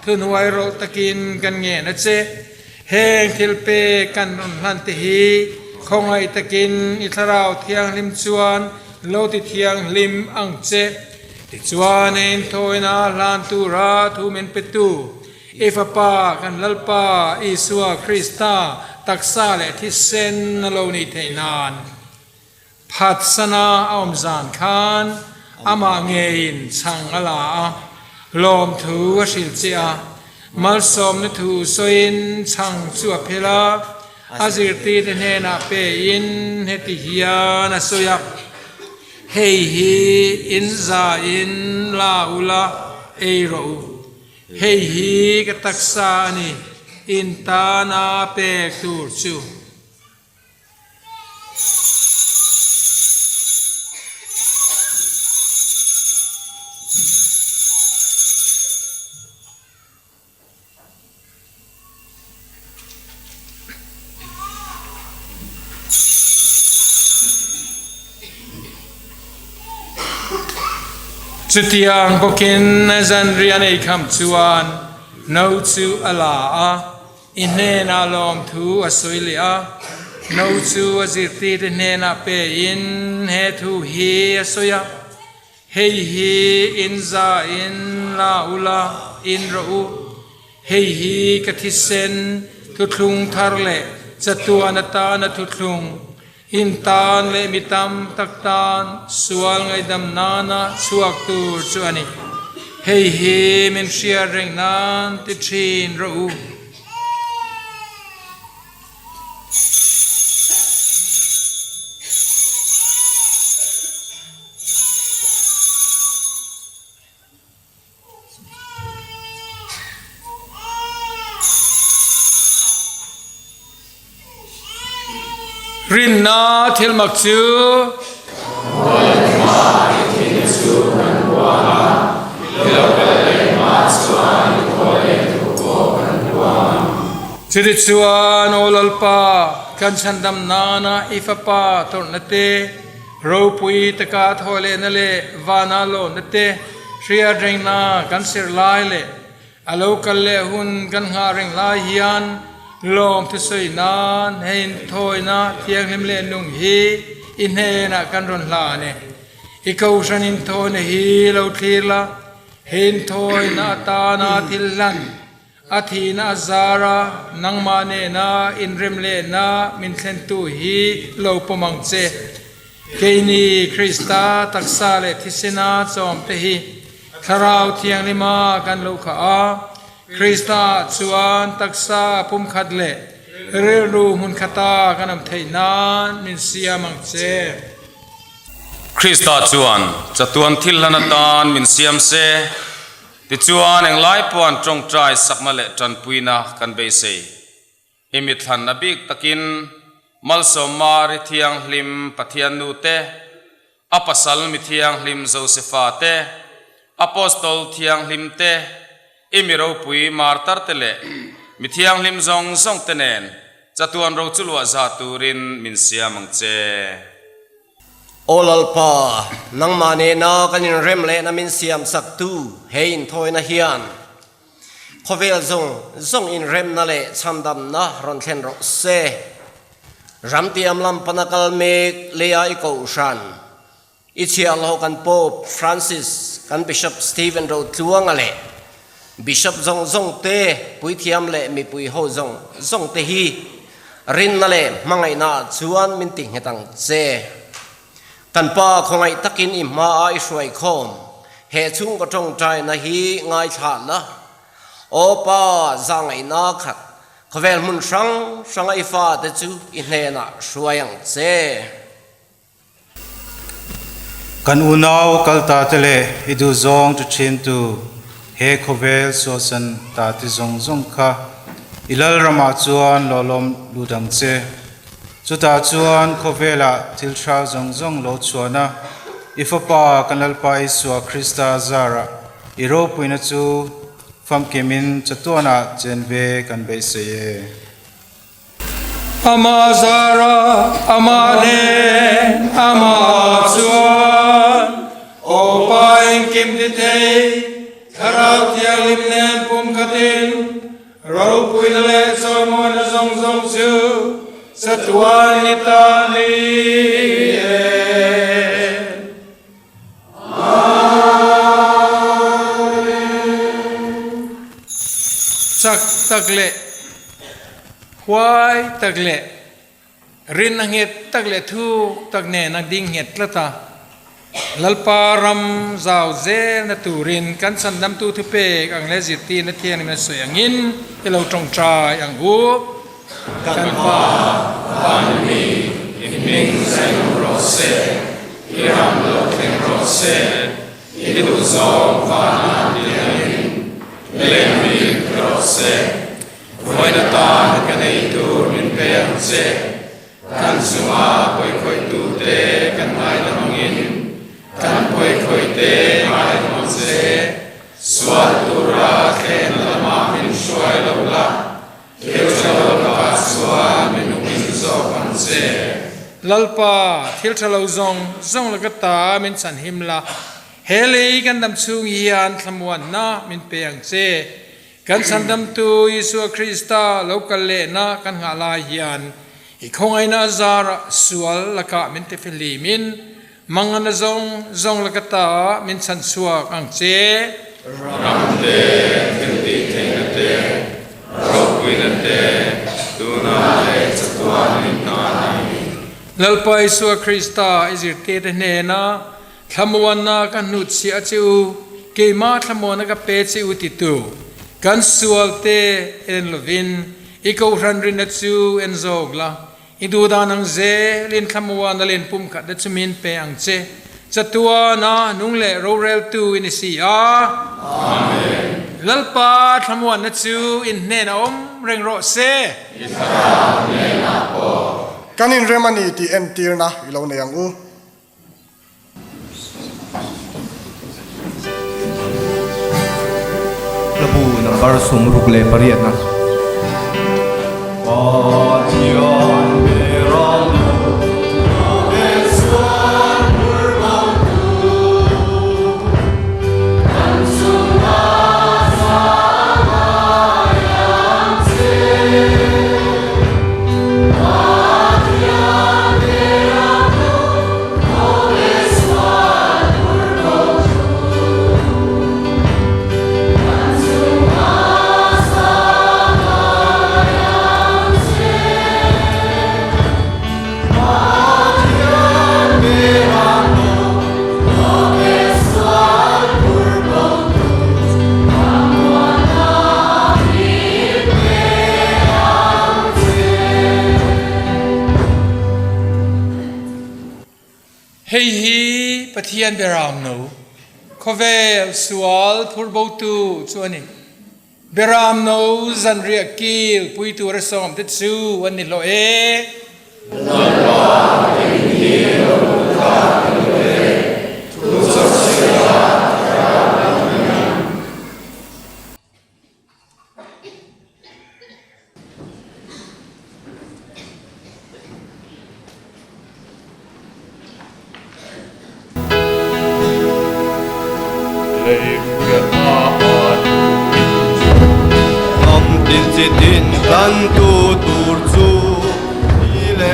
ทุนไวโรตะกินกันเงี้ยนะเจเฮงทิลเปกันนุนลันติฮีคงไอตะกินอิทราวเทียงลิมชวนโลติเทียงลิมอังเจติชวนเอ็นโทยนาลันตูราทูเมนเปตูเอฟปากันลัลปาอิสุวคริสตาตักซาเลทิเซนนโลนิเทนานพัฒนาอมจานคานอามาเงินช่างอลาลมถูวสิลเจียมัลสมนถูสวินช่างจัวเพลาอาจิรติเนนาเปยินเฮติฮิยานาสุยาเฮฮีอินซาอินลาอุลาเอโรเฮฮีกตักษานีอินตานาเปกตูจู จุดยังพกินจันเรียนคำชวนนูจูอลาอินเนนาลมทูอสุยเลียนูจูอจิตติเนนาเปอินเฮทูฮีอสุยาเ hei hi in za in la ula in rau hei hi kathisen thu thlung thar le chatuana ta na thu thlung in tan le mitam taktan sual ngai dam nana suak tur chu ani hei hi min shia reng nan ti thin rau rin na thil mak chu chiri chuan olalpa kan chandam nana ifapa tor nate ropui taka thole na le vana lo nate shria dreng na kan sir lai le alo kal le hun kan nga reng lai hian lom thu soi nan hein thoi na thiang lim le nung hi in he na kan ron la ne I kau san in thoi ne hi lo thila hein thoi na ta na thilan athi na zara nang ma ne na in rem le na min thlen tu hi lo pomang che keini krista taksa le thisena chom te hi tharau thiang lima kan lo kha a krista chuan taksa pum khat le reru hun khata kanam theinan min siamang che krista chuan chatuan thilana tan min siam se ti chuan eng lai puan tong trai sakma le tran puina kan be se imi than na bik takin malso mari thiang hlim pathiannu te apasal mi thiang hlim josepha te apostol thiang hlim te imiro pui martar tele mi thiang hlim zong zong tenen chatuan ro chulwa za turin min siamang che olalpa nang mane na kanin rem le na min siam sak tu hein thoi na hian khovel zong in rem na le chamdam na ron thlen ro se ramtiam lam panakal mek le ai ko shan ichial ho kan Pope Francis kan Bishop Stephen ro tluang ale Bishop zong te pui thiam le mi pui ho zong te hi rin na le mangai na chuan min ting hetang che kan pa khongai takin I ma ai shwai khom he chung ko tong trai na hi ngai tha la o pa zangai na khat khvel mun sang ai fa te chu I hne na shwayang che kan unau kalta tele idu zong tu chin tu he khovel so san ta ti zong kha ilal rama chuan lolom ludang che chuta chuan khovela tilsha zong lo chuana ifapa kanalpa iswa krista zara iro puina chu fam kemin chatuana chenve kan be se ama zara ama ne ama chuan opa in kim ti te tharau thiang lim nen pum khatin ro puina le somon zong chu satuan nitani sak takle huai takle rin nget takle thu takne nang ding het lata lalparam zau ze na turin kan sandam tu thu pe ang le ziti na thian na so angin elo tong trai ang u kan pa pani iming sang rose iram lo teng rose idu zong va na dianin lemi rose voi na ta kan ei tur min pe ang se kan suma koi tu te kan mai na mangin kan koi te mai na se swat tura ken la ma min shoi lo la keu chalo ka swa min min zo kan se lalpa thil thalo zong la ka ta min san himla hele kan dam chung hian thamwan na min pe ang che kan sandam tu Yesu Krista local le na kan ngala hian I khongai na zara sual laka min te filimin mangana zong lakata min chan suak ang che ramte tinti tengate rokwinate tuna le chatuan nani lalpai suwa Krista izirte de nena thamuana kan nut si achu ke ma thamona ka pe chi utitu kan sualte en lovin iko ranrin achu en zogla iduda nang ze lin thamuana len pum khat de chumin pe ang che chatua na nungle rorel tu in si a amen lalpa thamuana chu in nena om rengro se isara nena po kanin remani ti entir na ilo ne yang u labu na bar sum rukle pariat na Pathianni Hei hi Pathian beram no khovel sual purbotu chuani beram no zanria kil puitu rasom te chu ani lo e din kan tu turcu ile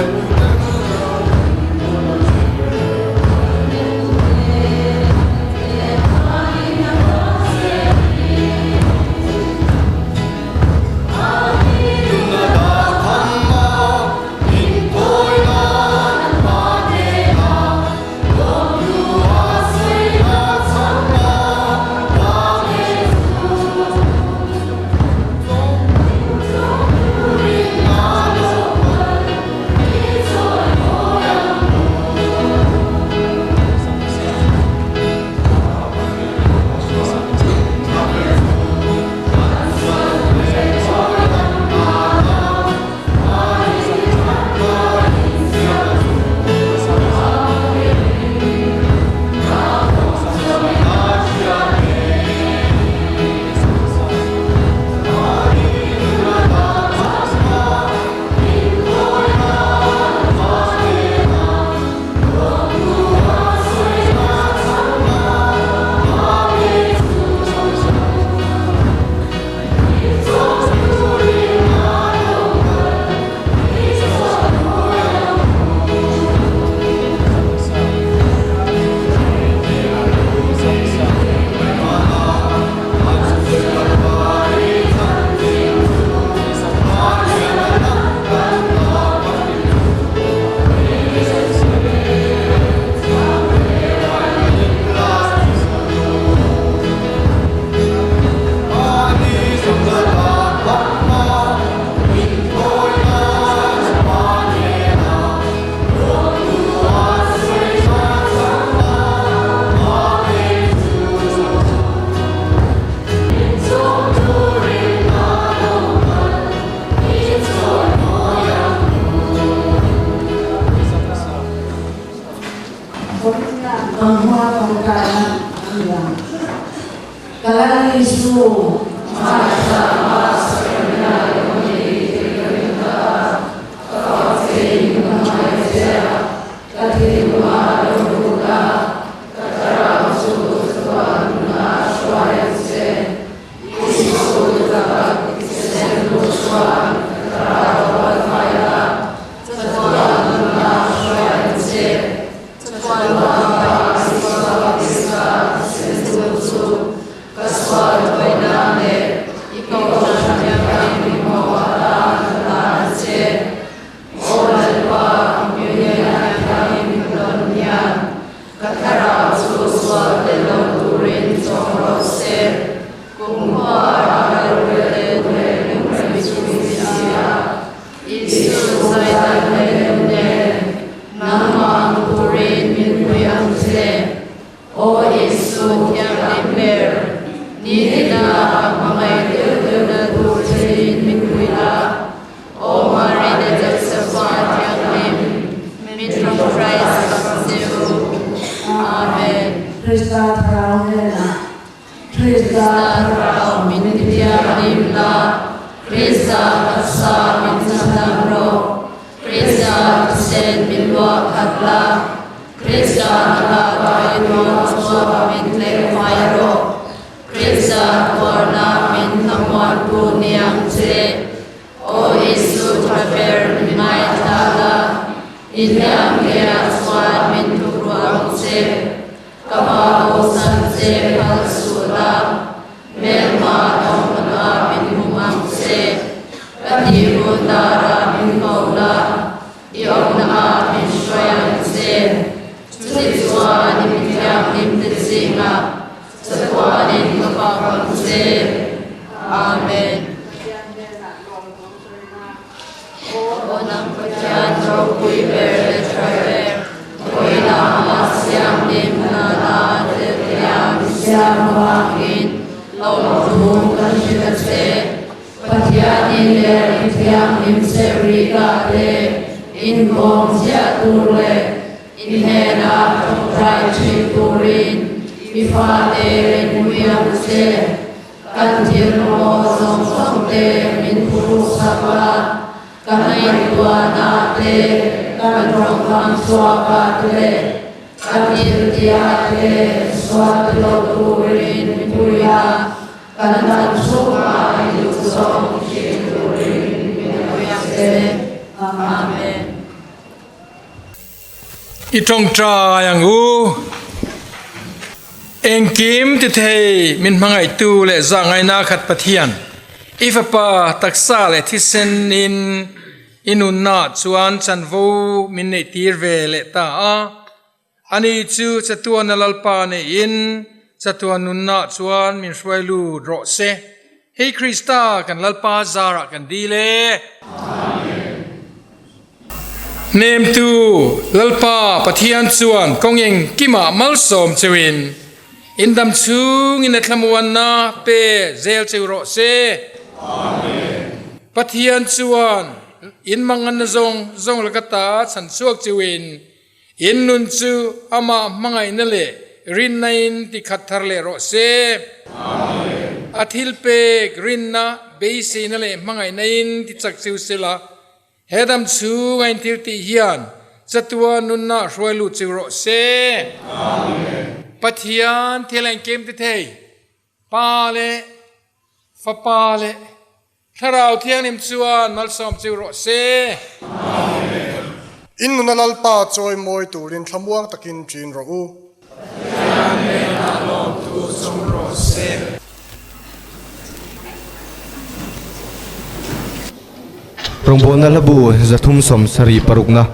Hmun ni na mangai de na du che min kuila o Mary de Joseph Pathianni min from Christ Siu Amen Krista Trauna Krista Trau min Pathianni la Krista Asa min Sandro Krista Sen min Wa Khatla Krista La Vai Mo Chua min Le Mairo Krista Korna min Namwan Punyang Che O Isu Traber min Mai Tala Inyam Kea Swan min Tukruang Che Kama O San Che Pal Sula Melma Dongana min Humang Che Kati Bundara min Kaula Iokna min Shoyang Che Tutsua ni Mityang nim Titsinga Satwa ni Kapakang Se Amen O nang Pathian Rokui Ber Traver Koi na Asyam nim na na Tityang Siam Wangin Lau Tung Kanshika Se Pathiani Ler Mityang nim Se Rika Le In Gong Sia Turle Inhera Tongrai Chiturin Ifade Muyang Se Kantir Mo Song Song Te Min Puru Sapa Kanai Tuana Te Kanrong Kang Swaka Te Kanir Tia Te Swatilo Turin Puya Kanan Suka Ilu Song Chiturin Muyang Se Amen Itong tra yang engkim ti thei min mangai tu le zangai na khat pathian ifapa taksa le thisen in inun na chuan chanvo min nei tir ve le ta a ani chu chatuan lalpa ne in chatuan nun na chuan min shwailu ro se hey Krista kan lalpa zara kan dile Nem tu lalpa pathian chuan kongeng kima malsom chewin indam chung in atlamuan na pe zel chewro se amen pathian chuan in mangan na zong lakata chan chuak chewin in nun chu ama mangai na le rin nain ti khathar le ro se amen athil pe rin na beisi na le mangai nain ti chak chew sela Hedam chu ngain tirti hian chatua nunna hroilu chiwro se amen pathian thelen kem ti thei pale fapale tharau thianim chuan malsom chiwro se amen in nunalpa choi moi turin thamuang takin chin ro u amen alom tu somro se Rongbon na labu zathum som sari parukna